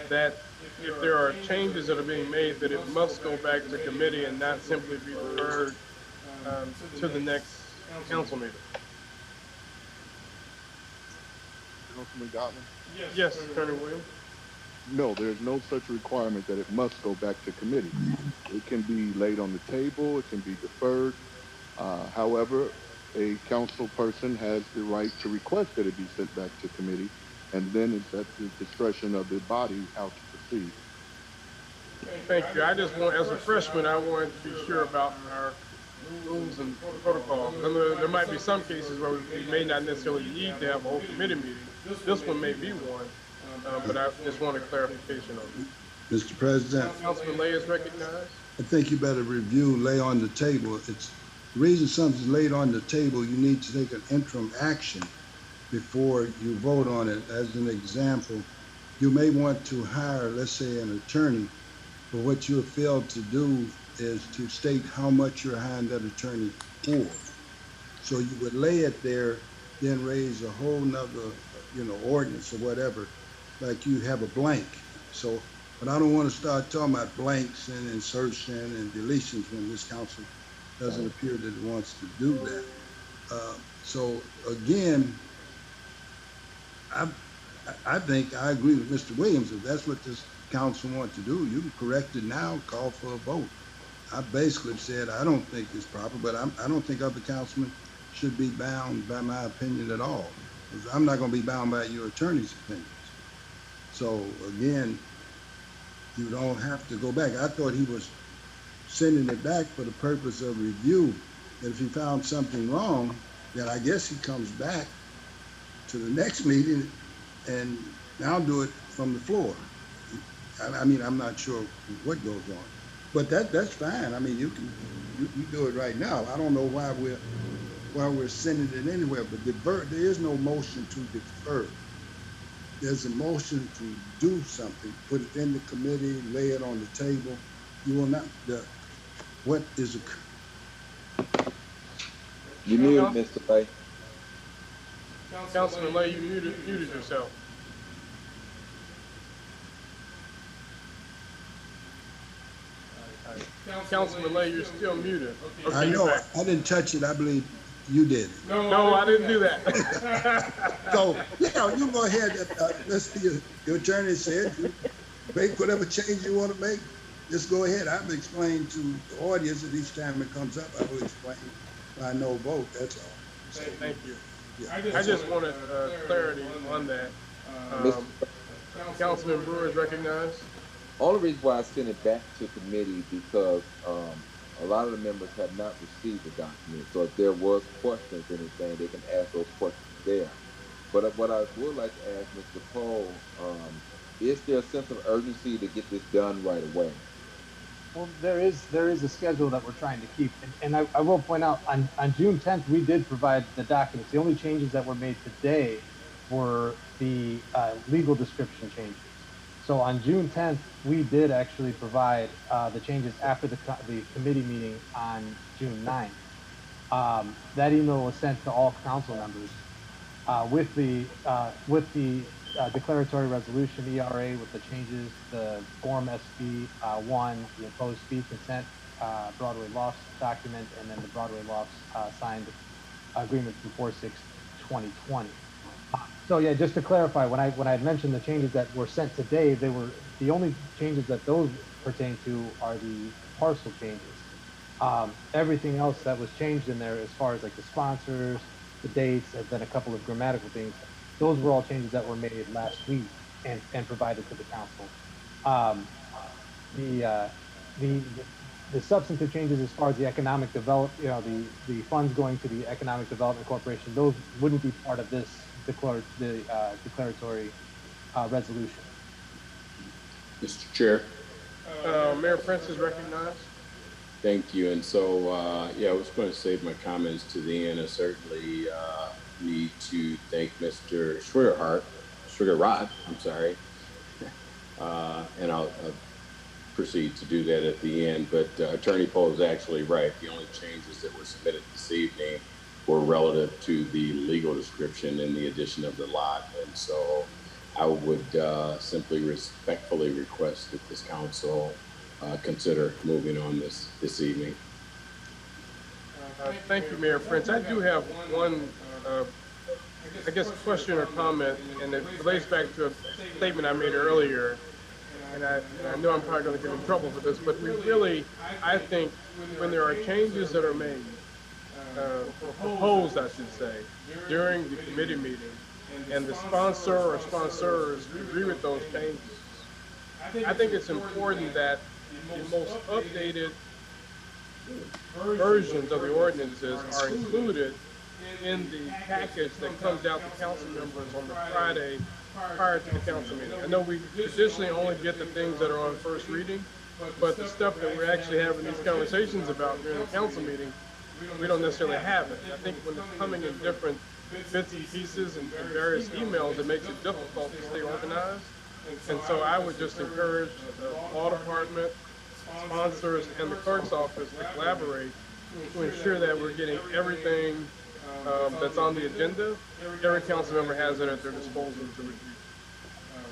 that if there are changes that are being made, that it must go back to committee and not simply be referred to the next council meeting? Councilman Gottman? Yes, Attorney Williams. No, there's no such requirement that it must go back to committee. It can be laid on the table, it can be deferred. However, a council person has the right to request that it be sent back to committee, and then it's at the discretion of the body how to proceed. Thank you. I just want, as a freshman, I wanted to be sure about our rules and protocol. There might be some cases where we may not necessarily need to have a whole committee meeting. This one may be one, but I just want a clarification on it. Mr. President, Councilman Lay is recognized. I think you better review, lay on the table. It's the reason something's laid on the table, you need to take an interim action before you vote on it. As an example, you may want to hire, let's say, an attorney, but what you have failed to do is to state how much you're hiring that attorney for. So you would lay it there, then raise a whole nother, ordinance or whatever, like you have a blank. So, but I don't want to start talking about blanks and insertion and deletions when this council doesn't appear that it wants to do that. So again, I think I agree with Mr. Williams. If that's what this council wants to do, you can correct it now, call for a vote. I basically said I don't think it's proper, but I don't think other councilmen should be bound by my opinion at all. I'm not going to be bound by your attorney's opinions. So again, you don't have to go back. I thought he was sending it back for the purpose of review. And if he found something wrong, then I guess he comes back to the next meeting and now do it from the floor. I mean, I'm not sure what goes on, but that's fine. I mean, you do it right now. I don't know why we're sending it anywhere, but there is no motion to defer. There's a motion to do something, put it in the committee, lay it on the table. You will not, what is You muted, Mr. Lay. Councilman Lay, you muted yourself. Councilman Lay, you're still muted. Okay, I know, I didn't touch it. I believe you did. No, I didn't do that. So, you go ahead. Let's see, your attorney said, you make whatever change you want to make. Just go ahead. I've explained to the audience that each time it comes up, I will explain by no vote. That's all. So, thank you. Yeah. I just wanted clarity on that. Councilman Brewer is recognized. Only reason why I sent it back to committee because a lot of the members have not received the document. So if there was questions or anything, they can ask those questions there. But what I would like to ask Mr. Poe, is there a sense of urgency to get this done right away? Well, there is a schedule that we're trying to keep, and I will point out on June 10th we did provide the documents. The only changes that were made today were the legal description changes. So on June 10th we did actually provide the changes after the committee meeting on June 9th. That email was sent to all council members with the declaratory resolution ERA with the changes, the Form SB 1, the imposed fee consent, Broadway Lofts document, and then the Broadway Lofts signed agreement from 4/6/2020. So yeah, just to clarify, when I had mentioned the changes that were sent today, they were the only changes that those pertain to are the parcel changes. Everything else that was changed in there, as far as like the sponsors, the dates, and then a couple of grammatical things, those were all changes that were made last week and provided to the council. The substantive changes as far as the economic development, the funds going to the Economic Development Corporation, those wouldn't be part of this declaratory resolution. Mr. Chair. Mayor Prince is recognized. Thank you. And so, yeah, I was going to save my comments to the end. I certainly need to thank Mr. Sugarrod, I'm sorry. And I'll proceed to do that at the end. But Attorney Poe is actually right. The only changes that were submitted this evening were relative to the legal description and the addition of the lot. And so I would simply respectfully request that this council consider moving on this evening. Thank you, Mayor Prince. I do have one, I guess, question or comment, and it relates back to a statement I made earlier. And I know I'm probably going to get in trouble for this, but we really, I think, when there are changes that are made, or proposed, I should say, during the committee meeting, and the sponsor or sponsors agree with those changes, I think it's important that the most updated versions of the ordinances are included in the package that comes out to council members on the Friday prior to the council meeting. I know we traditionally only get the things that are on first reading, but the stuff that we're actually having these conversations about during the council meeting, we don't necessarily have it. I think when it's coming in different bits and pieces and various emails, it makes it difficult to stay organized. And so I would just encourage the law department, sponsors, and the clerk's office to collaborate to ensure that we're getting everything that's on the agenda. Every council member has it at their disposal to review.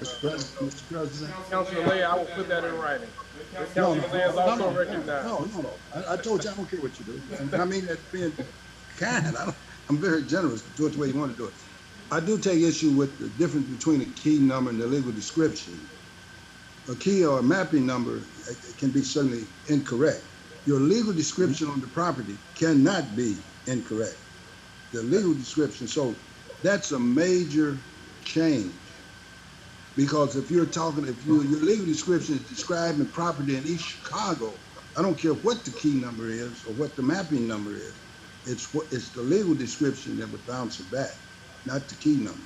Mr. President. Councilman Lay, I will put that in writing. Councilman Lay is also recognized. No. I told you I don't care what you do. And I mean that being kind. I'm very generous. Do it the way you want to do it. I do take issue with the difference between a key number and the legal description. A key or a mapping number can be certainly incorrect. Your legal description on the property cannot be incorrect. The legal description, so that's a major change. Because if your legal description is describing property in East Chicago, I don't care what the key number is or what the mapping number is. It's the legal description that would bounce it back, not the key number.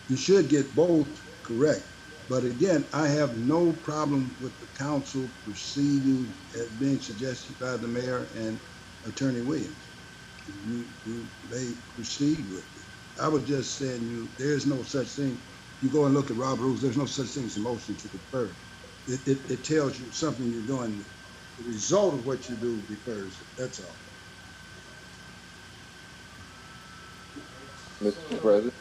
You should get both correct. But again, I have no problem with the council proceeding as being suggested by the mayor and Attorney Williams. They proceed with it. I was just saying there's no such thing. You go and look at Robert Rules, there's no such thing as a motion to defer. It tells you something you're doing. The result of what you do defers it. That's all. Mr. President.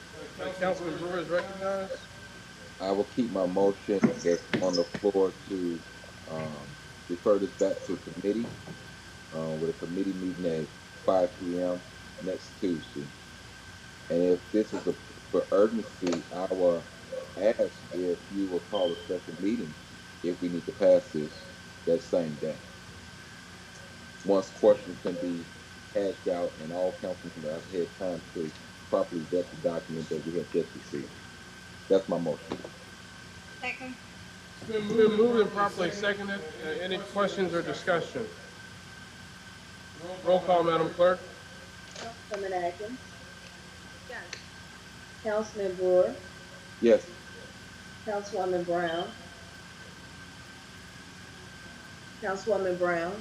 Councilman Brewer is recognized. I will keep my motion that's on the floor to defer this back to committee with a committee meeting at 5 p.m. next Tuesday. And if this is for urgency, I will ask if you will call a special meeting if we need to pass this that same day. Once questions can be hashed out and all councilmen have had time to properly vet the document that we have just received. That's my motion. Second. It's been moved and properly seconded. Any questions or discussion? Roll call, Madam Clerk. Councilwoman Atkins. Yes. Councilman Brewer, Yes. Councilwoman Brown, Councilwoman Brown,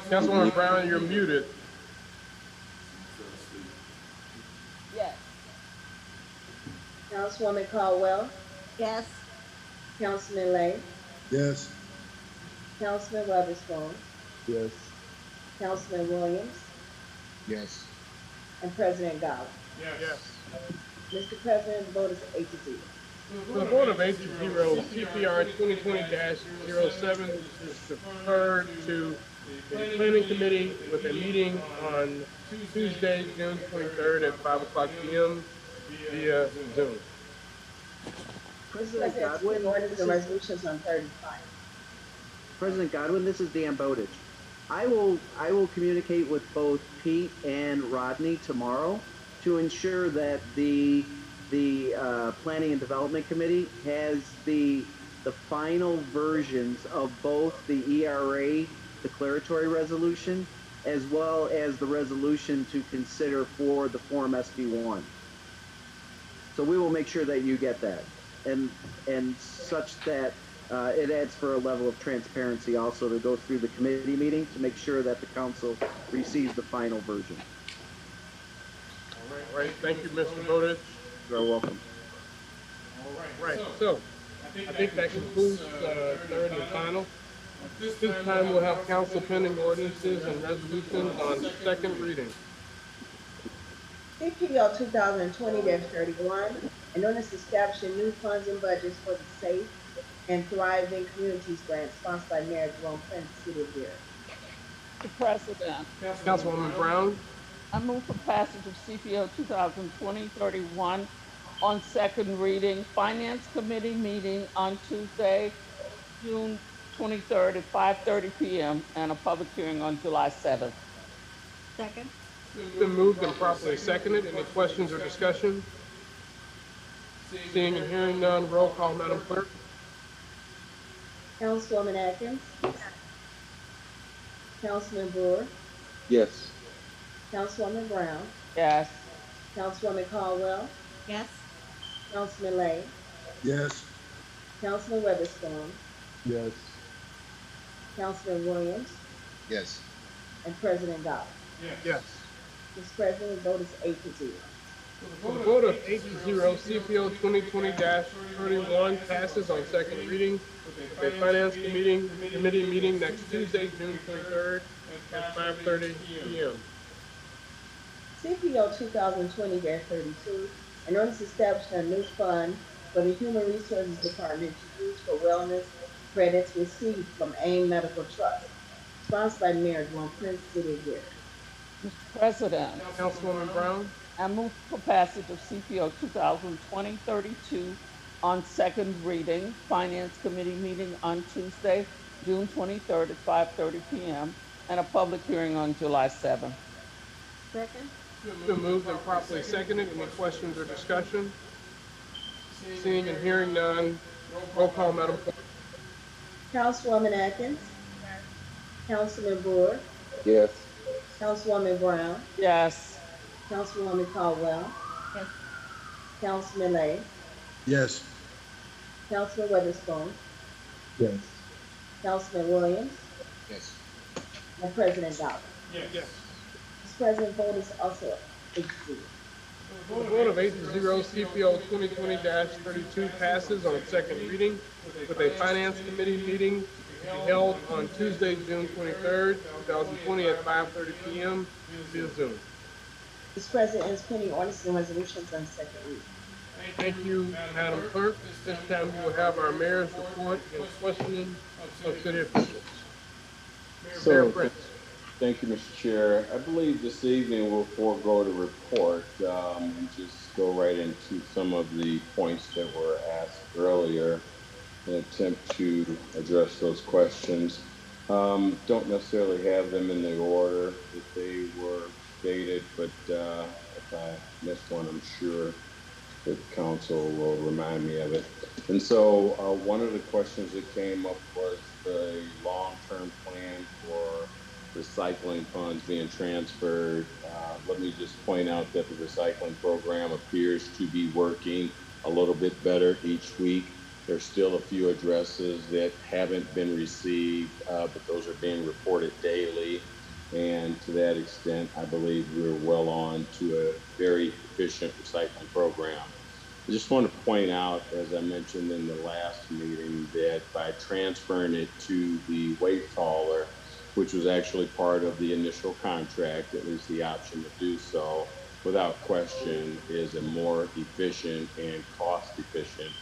Councilwoman Brown, you're muted. Yes. Councilwoman Caldwell, Yes. Councilman Lay, Yes. Councilman Weatherspoon, Yes. Councilman Williams, Yes. and President Golub. Yes. Mr. President, the vote is 8-0. The vote of 8-0, CPR 2020-07 is deferred to the planning committee with a meeting on Tuesday, June 23rd at 5:00 p.m. via Zoom. President President, Godwin, orders and resolutions on third and final. President Godwin, this is Dan Bowditch. I will communicate with both Pete and Rodney tomorrow to ensure that the Planning and Development Committee has the final versions of both the ERA declaratory resolution as well as the resolution to consider for the Form SB1. So we will make sure that you get that, and such that it adds for a level of transparency also to go through the committee meeting to make sure that the council receives the final version. All right, thank you, Mr. Bowditch. You're welcome. All right, so I think that concludes third and final. This time we'll have council pending ordinances and resolutions on second reading. CPO 2020-31, an ordinance establishing new funds and budgets for the Safe and Thriving Communities Grant sponsored by Mayor Jerome Prince, City of Garrett. Mr. President, Councilwoman Brown, I move for passage of CPO 2020-31 on second reading. Finance Committee meeting on Tuesday, June 23rd at 5:30 p.m. and a public hearing on July 7th. Second. it's been moved and properly seconded. Any questions or discussion? Seeing and hearing none, roll call, Madam Clerk. Councilwoman Atkins, Councilman Brewer, Yes. Councilwoman Brown, Yes. Councilwoman Caldwell, Yes. Councilman Lay, Yes. Councilman Weatherspoon, Yes. Councilman Williams, Yes. and President Golub. Yes. Mr. President, the vote is 8-0. The vote of 8-0, CPO 2020-31 passes on second reading. A finance committee meeting next Tuesday, June 23rd at 5:30 p.m. CPO 2020-32, an ordinance establishing a new fund for the Human Resources Department to use for wellness credits received from AIM Medical Trust, sponsored by Mayor Jerome Prince, City of Garrett. Mr. President, Councilwoman Brown, I move for passage of CPO 2020-32 on second reading. Finance Committee meeting on Tuesday, June 23rd at 5:30 p.m. and a public hearing on July 7th. Second. it's been moved and properly seconded. Any questions or discussion? Seeing and hearing none, roll call, Madam Clerk. Councilwoman Atkins, Councilman Brewer, Yes. Councilwoman Brown, Yes. Councilwoman Caldwell, Yes. Councilman Lay, Yes. Councilman Weatherspoon, Yes. Councilman Williams, Yes. and President Golub. Yes. Mr. President, vote is also 8-0. The vote of 8-0, CPO 2020-32 passes on second reading with a finance committee meeting to be held on Tuesday, June 23rd, 2020 at 5:30 p.m. via Zoom. Mr. President, is pending ordinances and resolutions on second reading. Thank you, Madam Clerk. This time we will have our mayor's report and questioning of city officials. Mayor Prince. Thank you, Mr. Chair. I believe this evening we'll forego the report and just go right into some of the points that were asked earlier and attempt to address those questions. Don't necessarily have them in the order that they were stated, but if I missed one, I'm sure the council will remind me of it. And so one of the questions that came up was the long-term plan for recycling funds being transferred. Let me just point out that the recycling program appears to be working a little bit better each week. There's still a few addresses that haven't been received, but those are being reported daily. And to that extent, I believe we're well on to a very efficient recycling program. I just want to point out, as I mentioned in the last meeting, that by transferring it to the waste hauler, which was actually part of the initial contract, at least the option to do so, without question, is a more efficient and cost efficient,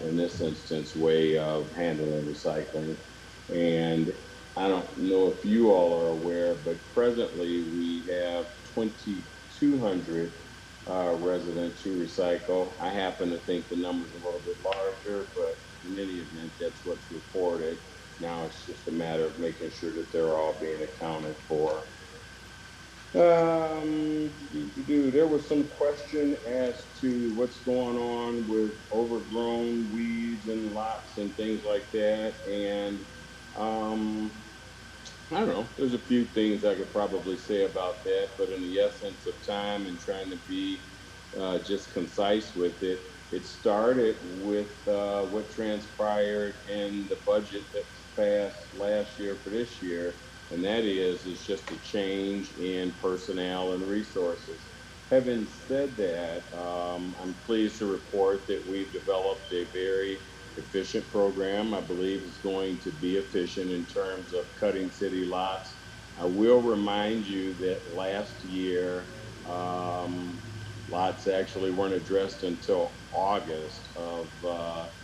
in this instance, way of handling recycling. And I don't know if you all are aware, but presently we have 2,200 residents who recycle. I happen to think the number's a little bit larger, but in any event, that's what's reported. Now it's just a matter of making sure that they're all being accounted for. There was some question as to what's going on with overgrown weeds and lots and things like that. And I don't know, there's a few things I could probably say about that, but in the essence of time and trying to be just concise with it, it started with what transpired in the budget that was passed last year for this year, and that is just a change in personnel and resources. Having said that, I'm pleased to report that we've developed a very efficient program. I believe is going to be efficient in terms of cutting city lots. I will remind you that last year, lots actually weren't addressed until August of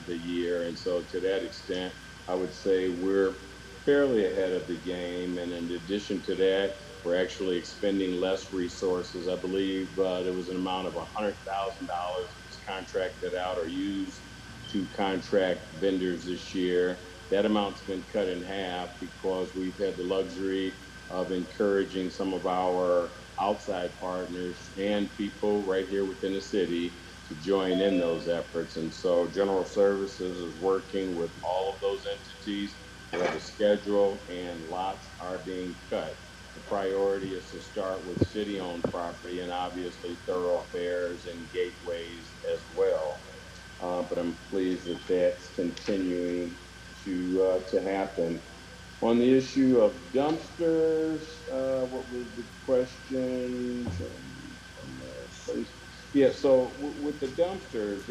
the year. And so to that extent, I would say we're fairly ahead of the game. And in addition to that, we're actually expending less resources. I believe there was an amount of $100,000 that was contracted out or used to contract vendors this year. That amount's been cut in half because we've had the luxury of encouraging some of our outside partners and people right here within the city to join in those efforts. And so General Services is working with all of those entities. We have a schedule and lots are being cut. The priority is to start with city-owned property and obviously thoroughfares and gateways as well. But I'm pleased that that's continuing to happen. On the issue of dumpsters, what was the question? Yeah, so with the dumpsters,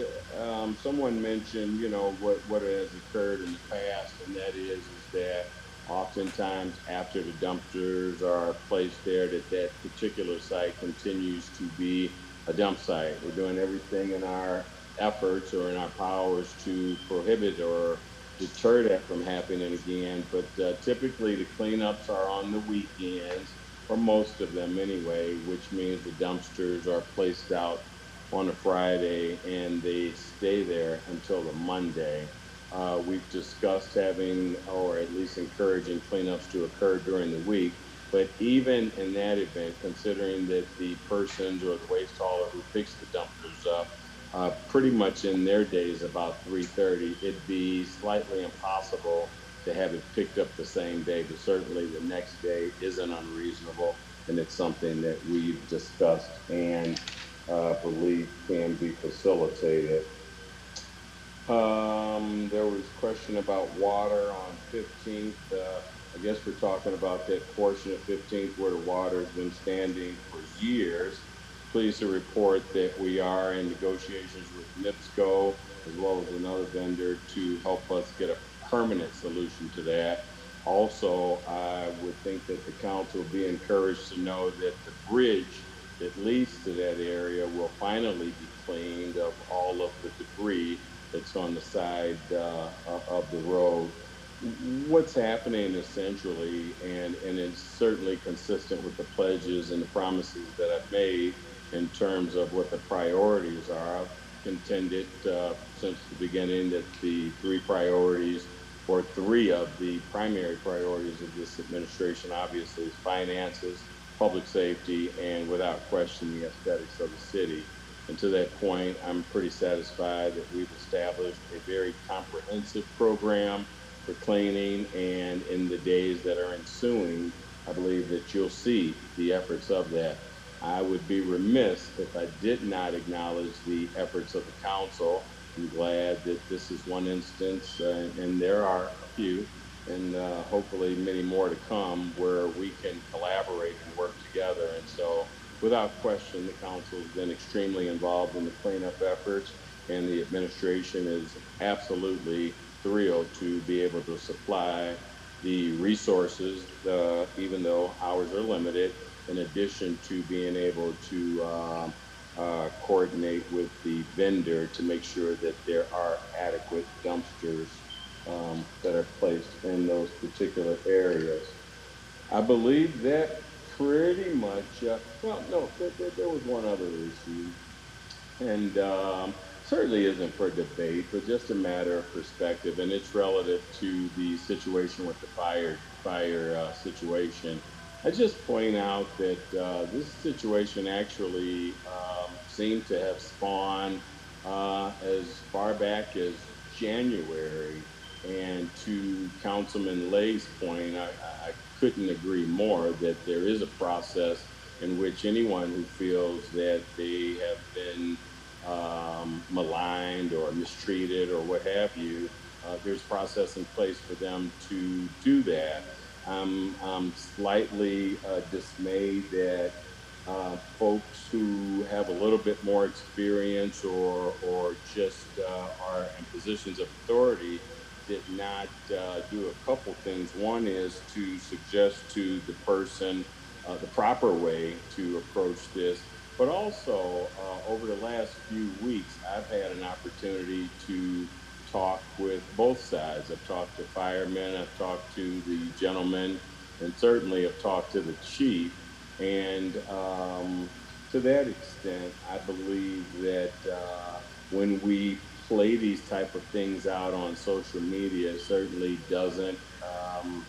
someone mentioned, what has occurred in the past, and that is that oftentimes after the dumpsters are placed there, that particular site continues to be a dump site. We're doing everything in our efforts or in our powers to prohibit or deter that from happening again. But typically the cleanups are on the weekends, or most of them anyway, which means the dumpsters are placed out on a Friday and they stay there until the Monday. We've discussed having, or at least encouraging, cleanups to occur during the week. But even in that event, considering that the persons or the waste hauler who picks the dumpsters up pretty much in their days about 3:30, it'd be slightly impossible to have it picked up the same day, but certainly the next day isn't unreasonable, and it's something that we've discussed and believe can be facilitated. There was a question about water on 15th. I guess we're talking about that portion of 15th where the water has been standing for years. Pleased to report that we are in negotiations with NIPSCO as well as another vendor to help us get a permanent solution to that. Also, I would think that the council will be encouraged to know that the bridge that leads to that area will finally be cleaned of all of the debris that's on the side of the road. What's happening essentially, and it's certainly consistent with the pledges and the promises that I've made in terms of what the priorities are. I've contended since the beginning that the three priorities, or three of the primary priorities of this administration, obviously, is finances, public safety, and without question, the aesthetics of the city. And to that point, I'm pretty satisfied that we've established a very comprehensive program for cleaning, and in the days that are ensuing, I believe that you'll see the efforts of that. I would be remiss if I did not acknowledge the efforts of the council. I'm glad that this is one instance, and there are a few, and hopefully many more to come, where we can collaborate and work together. And so, without question, the council has been extremely involved in the cleanup efforts, and the administration is absolutely thrilled to be able to supply the resources, even though ours are limited, in addition to being able to coordinate with the vendor to make sure that there are adequate dumpsters that are placed in those particular areas. I believe that pretty much, well, no, there was one other issue, and certainly isn't for debate, but just a matter of perspective, and it's relative to the situation with the fire situation. I just point out that this situation actually seemed to have spawned as far back as January. And to Councilman Lay's point, I couldn't agree more that there is a process in which anyone who feels that they have been maligned or mistreated or what have you, there's process in place for them to do that. I'm slightly dismayed that folks who have a little bit more experience or just are in positions of authority did not do a couple things. One is to suggest to the person the proper way to approach this, but also over the last few weeks, I've had an opportunity to talk with both sides. I've talked to firemen, I've talked to the gentleman, and certainly I've talked to the chief. And to that extent, I believe that when we play these type of things out on social media, it certainly doesn't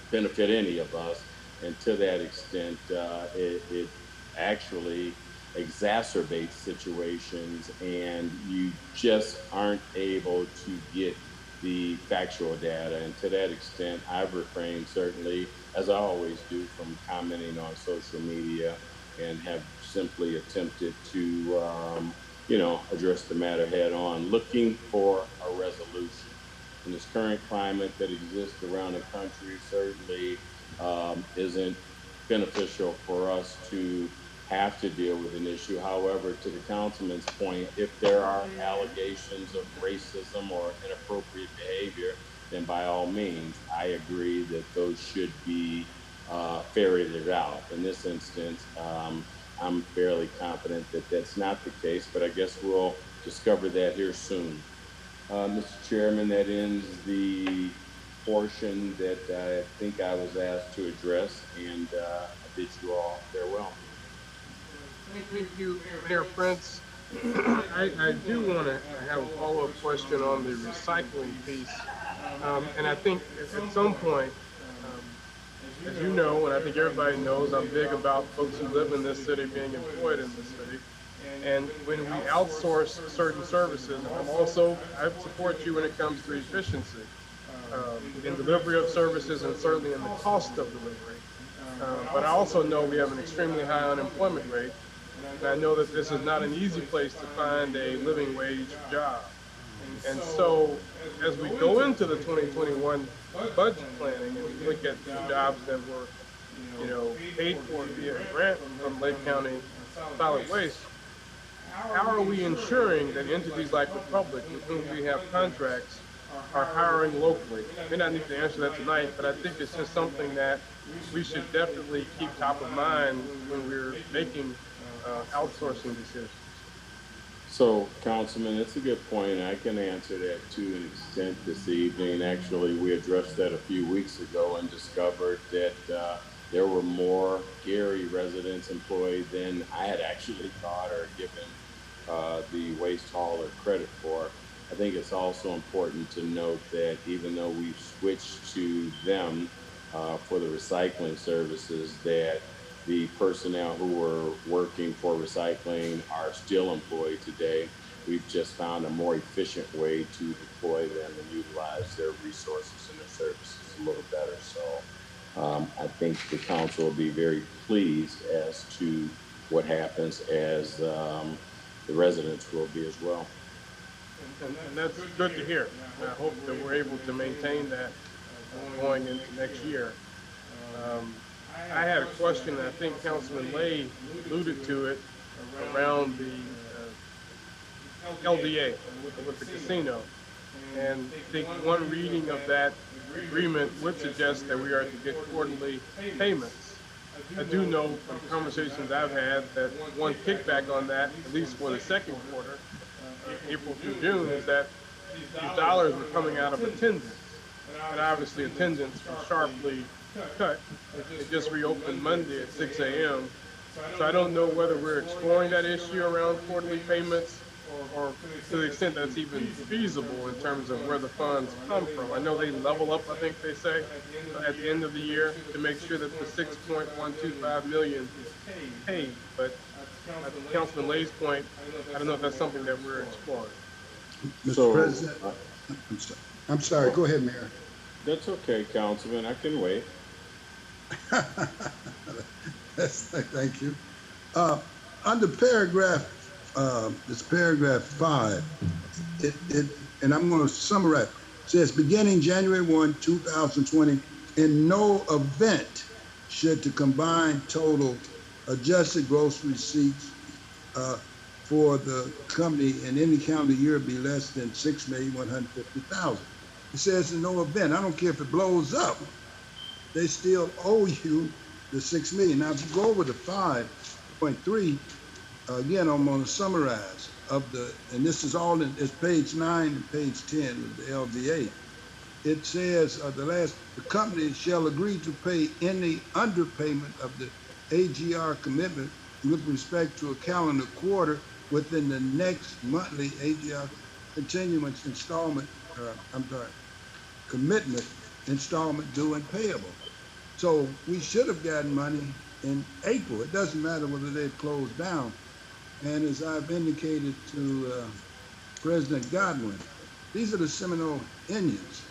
benefit any of us. And to that extent, it actually exacerbates situations, and you just aren't able to get the factual data. And to that extent, I've refrained, certainly, as I always do, from commenting on social media, and have simply attempted to, address the matter head on, looking for a resolution. In this current climate that exists around the country, certainly isn't beneficial for us to have to deal with an issue. However, to the councilman's point, if there are allegations of racism or inappropriate behavior, then by all means, I agree that those should be ferreted out. In this instance, I'm fairly confident that that's not the case, but I guess we'll discover that here soon. Mr. Chairman, that ends the portion that I think I was asked to address, and I bid you all farewell. Thank you, Mayor Prince. I do want to have a follow-up question on the recycling piece. And I think at some point, as you know, and I think everybody knows, I'm big about folks who live in this city being employed in this city. And when we outsource certain services, I support you when it comes to efficiency in delivery of services and certainly in the cost of delivery. But I also know we have an extremely high unemployment rate. And I know that this is not an easy place to find a living wage job. And so as we go into the 2021 budget planning and we look at the jobs that were, paid for via a grant from Lake County Solid Waste, how are we ensuring that entities like Republic, with whom we have contracts, are hiring locally? I may not need to answer that tonight, but I think it's just something that we should definitely keep top of mind when we're making outsourcing decisions. So, Councilman, it's a good point. I can answer that to an extent this evening. Actually, we addressed that a few weeks ago and discovered that there were more Gary residents employed than I had actually thought or given the waste hauler credit for. I think it's also important to note that even though we've switched to them for the recycling services, that the personnel who were working for recycling are still employed today. We've just found a more efficient way to deploy them and utilize their resources and their services a little better. So I think the council will be very pleased as to what happens, as the residents will be as well. And that's good to hear. And I hope that we're able to maintain that going into next year. I had a question, and I think Councilman Lay alluded to it, around the LDA with the casino. And I think one reading of that agreement would suggest that we are to get quarterly payments. I do know from conversations I've had that one kickback on that, at least for the second quarter, April through June, is that these dollars were coming out of attendance. And obviously attendance was sharply cut. It just reopened Monday at 6 a.m. So I don't know whether we're exploring that issue around quarterly payments, or to the extent that's even feasible in terms of where the funds come from. I know they level up, I think they say, at the end of the year to make sure that the $6.125 million is paid. But to Councilman Lay's point, I don't know if that's something that we're exploring. Mr. President, I'm sorry. Go ahead, Mayor. That's okay, Councilman. I can wait. Thank you. Under paragraph, this paragraph 5, and I'm going to summarize. It says, beginning January 1, 2020, in no event should the combined total adjusted gross receipts for the company in any calendar year be less than $6,150,000. It says in no event. I don't care if it blows up. They still owe you the $6 million. Now, if you go over to 5.3, again, I'm going to summarize of the, and this is all in, it's page 9 and page 10 of the LVA. It says the company shall agree to pay any underpayment of the AGR commitment with respect to a calendar quarter within the next monthly AGR continuance installment, commitment installment due and payable. So we should have gotten money in April. It doesn't matter whether they've closed down. And as I've indicated to President Godwin, these are the Seminole Indians.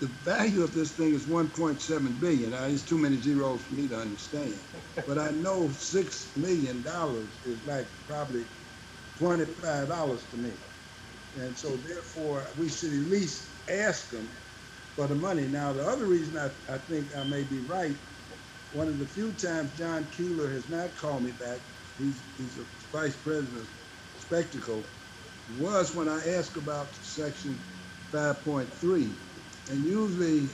The value of this thing is $1.7 billion. Now, there's too many zeros for me to understand. But I know $6 million is like probably $25 to me. And so therefore, we should at least ask them for the money. Now, the other reason I think I may be right, one of the few times John Keeler has not called me back, he's a vice president of Spectacle, was when I asked about section 5.3. And usually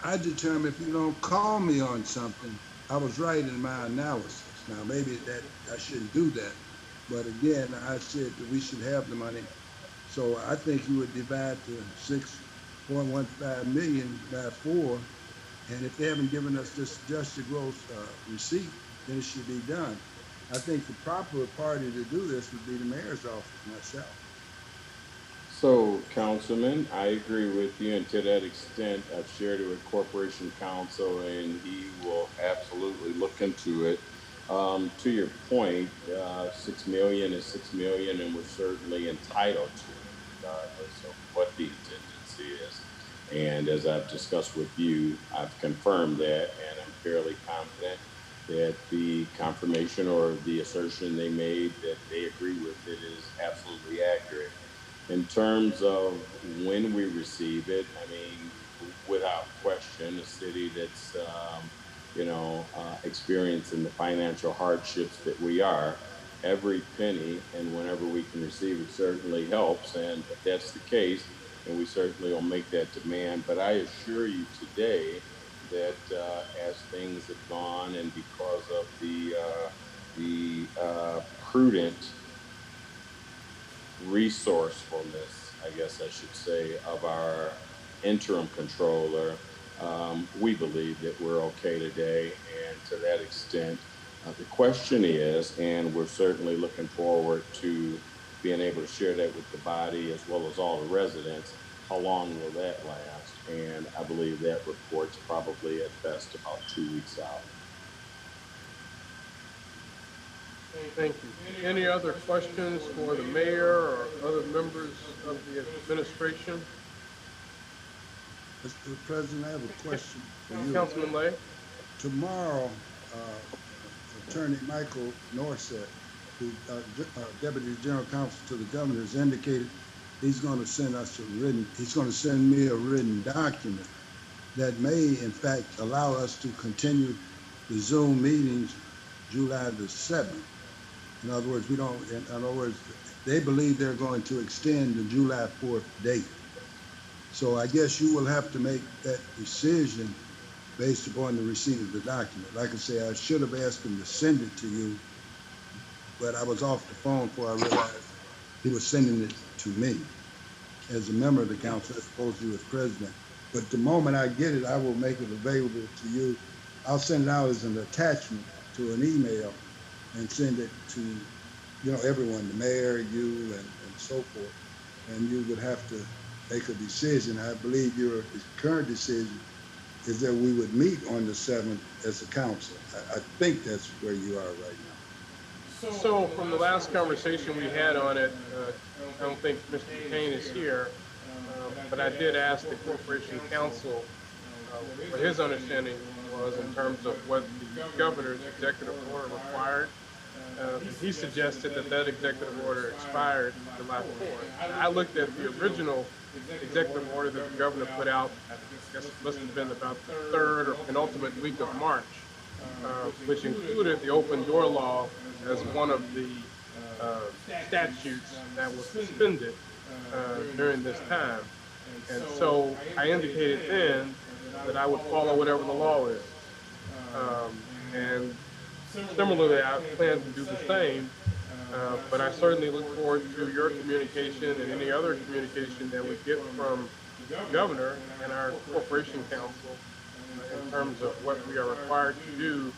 I determine if you don't call me on something, I was right in my analysis. Now, maybe that I shouldn't do that. But again, I said that we should have the money. So I think you would divide the 6.15 million by 4. And if they haven't given us this adjusted gross receipt, then it should be done. I think the proper party to do this would be the mayor's office, myself. So, Councilman, I agree with you, and to that extent, I've shared it with Corporation Counsel, and he will absolutely look into it. To your point, $6 million is $6 million, and we're certainly entitled to it, regardless of what the contingency is. And as I've discussed with you, I've confirmed that, and I'm fairly confident that the confirmation or the assertion they made that they agree with it is absolutely accurate. In terms of when we receive it, I mean, without question, a city that's, experiencing the financial hardships that we are, every penny and whenever we can receive it certainly helps. And if that's the case, then we certainly will make that demand. But I assure you today that as things have gone and because of the prudent resourcefulness, I guess I should say, of our interim controller, we believe that we're okay today. And to that extent, the question is, and we're certainly looking forward to being able to share that with the body as well as all the residents, how long will that last? And I believe that report's probably at best about 2 weeks out. Thank you. Any other questions for the mayor or other members of the administration? Mr. President, I have a question for you. Councilman Lay? Tomorrow, Attorney Michael Norsett, who Deputy General Counsel to the Governor, has indicated he's going to send me a written document that may, in fact, allow us to continue the Zoom meetings July the 7th. In other words, they believe they're going to extend the July 4th date. So I guess you will have to make that decision based upon the receipt of the document. Like I say, I should have asked him to send it to you, but I was off the phone before I realized he was sending it to me as a member of the council, as opposed to as president. But the moment I get it, I will make it available to you. I'll send it out as an attachment to an email and send it to, everyone, the mayor, you, and so forth. And you would have to make a decision. I believe your current decision is that we would meet on the 7th as a council. I think that's where you are right now. So from the last conversation we had on it, I don't think Mr. Kane is here, but I did ask the Corporation Council what his understanding was in terms of what the governor's executive order required. He suggested that executive order expired July 4th. I looked at the original executive order that the governor put out, I guess it must have been about the 3rd or penultimate week of March, which included the open door law as one of the statutes that was suspended during this time. And so I indicated then that I would follow whatever the law is. And similarly, I plan to do the same, but I certainly look forward to your communication and any other communication that we get from the governor and our Corporation Council in terms of what we are required to do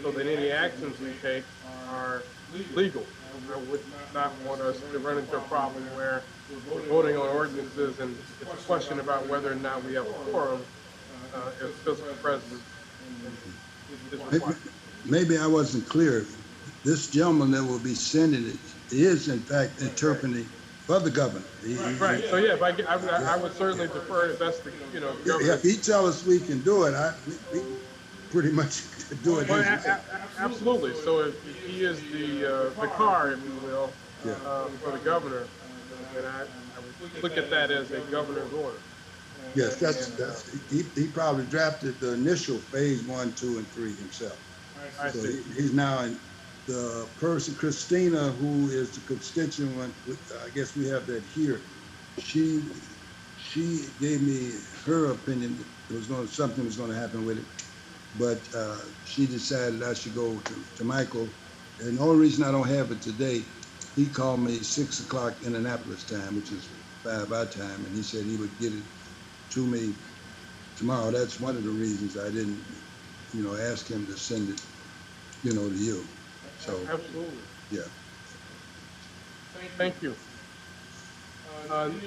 so that any actions we take are legal. I would not want us to run into a problem where we're voting on ordinances and it's a question about whether or not we have a quorum if physical presence is required. Maybe I wasn't clear. This gentleman that will be sending it is, in fact, interpreting for the governor. Right. So yeah, I would certainly defer if that's the governor. If he tells us we can do it, we pretty much do it. Absolutely. So if he is the car, if you will, for the governor, then I would look at that as a governor's order. Yes, he probably drafted the initial phase 1, 2, and 3 himself. So he's now in the person, Christina, who is the constituent, I guess we have that here. She gave me her opinion. Something was going to happen with it, but she decided I should go to Michael. And the only reason I don't have it today, he called me 6 o'clock Indianapolis time, which is 5 our time, and he said he would get it to me tomorrow. That's one of the reasons I didn't, ask him to send it, to you. So absolutely. Yeah. Thank you.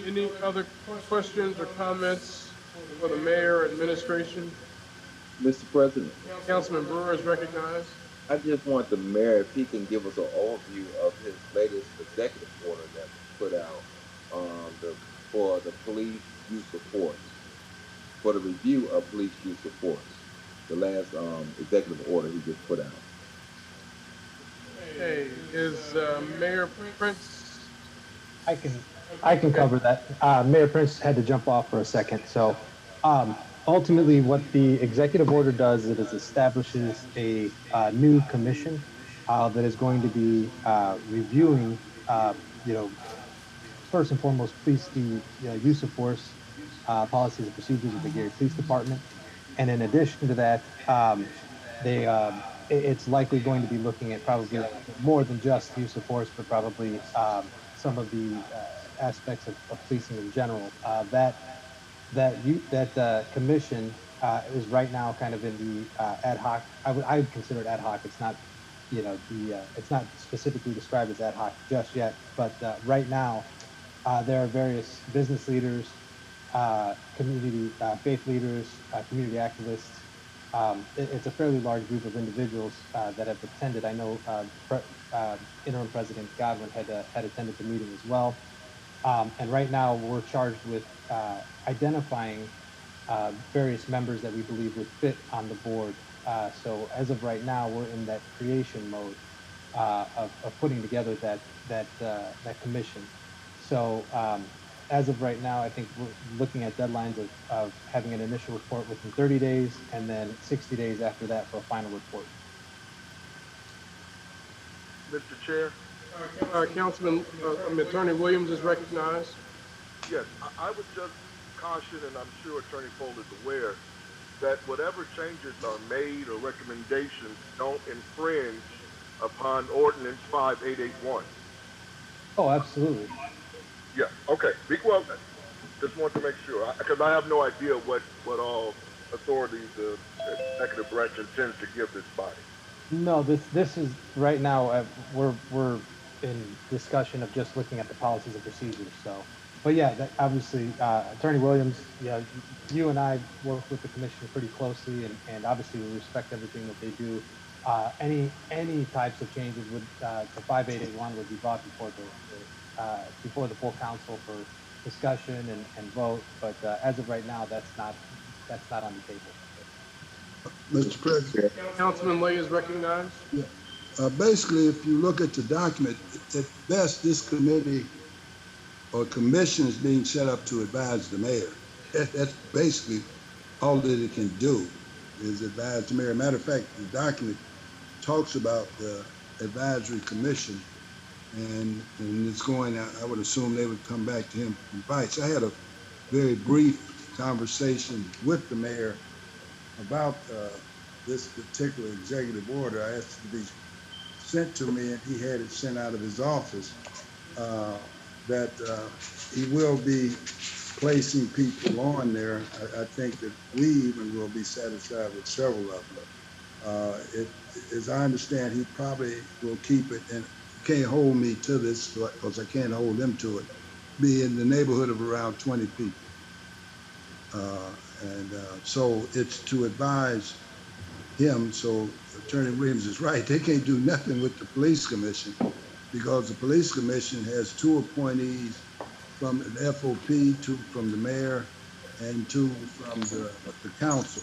Any other questions or comments for the mayor or administration? Mr. President. Councilman Brewer is recognized. I just want the mayor, if he can give us an overview of his latest executive order that was put out for the police use of force, for the review of police use of force, the last executive order he just put out. Hey, is Mayor Prince? I can cover that. Mayor Prince had to jump off for a second. So ultimately what the executive order does is it establishes a new commission that is going to be reviewing, first and foremost, police use of force policies and procedures of the Gary Police Department. And in addition to that, it's likely going to be looking at probably more than just use of force, but probably some of the aspects of policing in general. That commission is right now kind of in the ad hoc. I would consider it ad hoc. It's not, it's not specifically described as ad hoc just yet. But right now, there are various business leaders, community faith leaders, community activists. It's a fairly large group of individuals that have attended. I know Interim President Godwin had attended the meeting as well. And right now we're charged with identifying various members that we believe would fit on the board. So as of right now, we're in that creation mode of putting together that commission. So as of right now, I think we're looking at deadlines of having an initial report within 30 days and then 60 days after that for a final report. Mr. Chair? Councilman, Attorney Williams is recognized. Yes, I would just caution, and I'm sure Attorney Pohl is aware, that whatever changes are made or recommendations don't infringe upon Ordinance 5881. Oh, absolutely. Yeah, okay. Well, just want to make sure, because I have no idea what all authorities the executive branch intends to give this body. No, this is right now. We're in discussion of just looking at the policies and procedures. So, but yeah, that obviously, Attorney Williams, yeah, you and I work with the commission pretty closely, and obviously we respect everything that they do. Any types of changes would to 5881 would be brought before the full council for discussion and vote. But as of right now, that's not on the table. Mr. President. Councilman Lay is recognized. Yeah. Basically, if you look at the document, at best, this committee or commission is being set up to advise the mayor. That's basically all that it can do, is advise the mayor. Matter of fact, the document talks about the advisory commission, and it's going, I would assume they would come back to him for advice. I had a very brief conversation with the mayor about this particular executive order. I asked it to be sent to me, and he had it sent out of his office, that he will be placing people on there. I think that we even will be satisfied with several of them. As I understand, he probably will keep it, and can't hold me to this because I can't hold them to it, be in the neighborhood of around 20 people. So it's to advise him. So Attorney Williams is right. They can't do nothing with the police commission because the police commission has 2 appointees from the FOP, 2 from the mayor, and 2 from the council.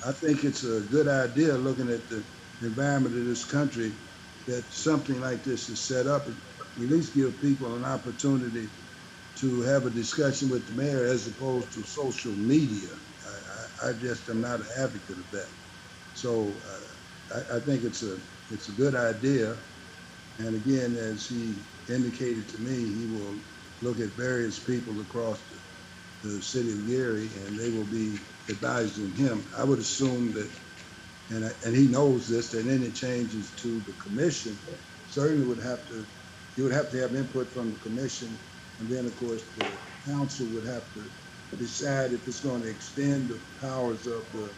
I think it's a good idea, looking at the environment of this country, that something like this is set up, at least give people an opportunity to have a discussion with the mayor as opposed to social media. I just am not an advocate of that. So I think it's a good idea. And again, as he indicated to me, he will look at various people across the city of Gary, and they will be advising him. I would assume that, and he knows this, that any changes to the commission certainly would have to have input from the commission, and then of course the council would have to decide if it's going to extend the powers of the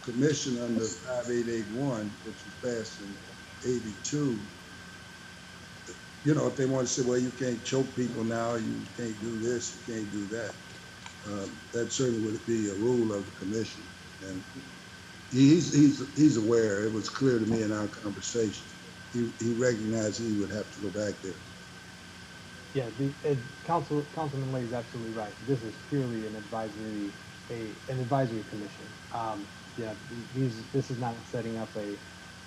commission under 5881, which was passed in 82. You know, if they want to say, well, you can't choke people now, you can't do this, you can't do that. That certainly would be a rule of the commission. And he's aware. It was clear to me in our conversation. He recognized he would have to go back there. Yeah, Councilman Lay is absolutely right. This is purely an advisory commission. Yeah, this is not setting up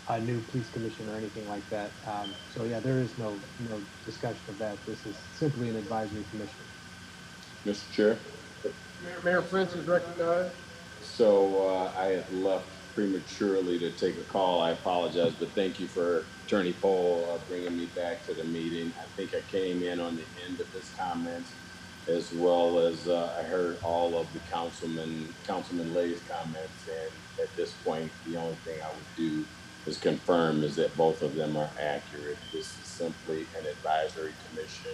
a new police commission or anything like that. So yeah, there is no discussion of that. This is simply an advisory commission. Mr. Chair. Mayor Prince is recognized. So I had left prematurely to take a call. I apologize, but thank you for Attorney Pohl bringing me back to the meeting. I think I came in on the end of his comments, as well as I heard all of the Councilman Lay's comments. And at this point, the only thing I would do is confirm is that both of them are accurate. This is simply an advisory commission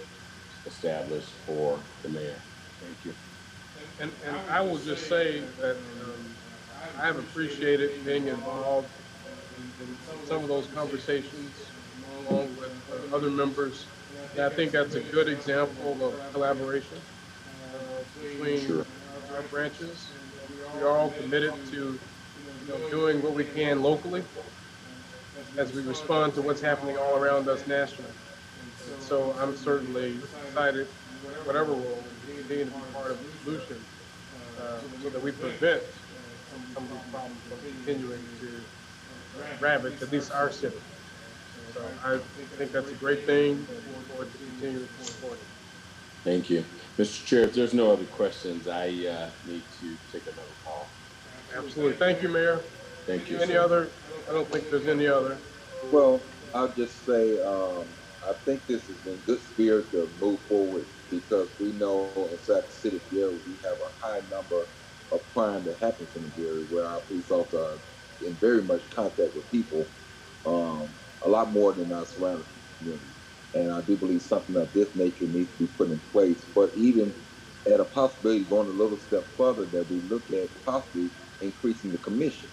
established for the mayor. Thank you. And I will just say that I have appreciated being involved in some of those conversations along with other members. And I think that's a good example of collaboration between our branches. We are all committed to doing what we can locally as we respond to what's happening all around us nationally. And so I'm certainly excited, whatever role, being a part of the solution so that we prevent some of these problems from continuing to ravage at least our city. So I think that's a great thing, and look forward to continuing to support it. Thank you. Mr. Chair, if there's no other questions, I need to take another call. Absolutely. Thank you, Mayor. Thank you. Any sir. other? I don't think there's any other. Well, I'll just say, I think this is in good spirit to move forward because we know inside the city of Gary, we have a high number of crime that happens in the Gary where our police officers are in very much contact with people, a lot more than our surrounding community. And I do believe something of this nature needs to be put in place. But even at a possibility going a little step further, that we look at possibly increasing the commission,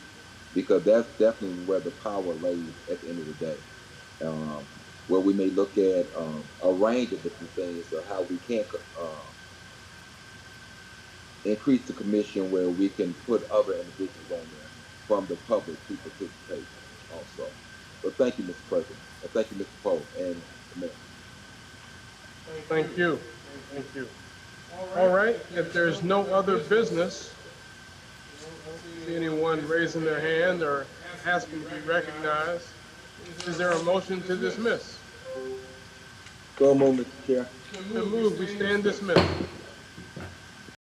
because that's definitely where the power lays at the end of the day. Where we may look at a range of different things of how we can increase the commission, where we can put other individuals on there from the public to participate also. But thank you, Mr. President. And thank you, Mr. Poe and the Mayor. Thank you. Thank you. All right. If there's no other business, see anyone raising their hand or asking to be recognized, is there a motion to dismiss? So moved, Mr. Chair. So moved. We stand dismissed.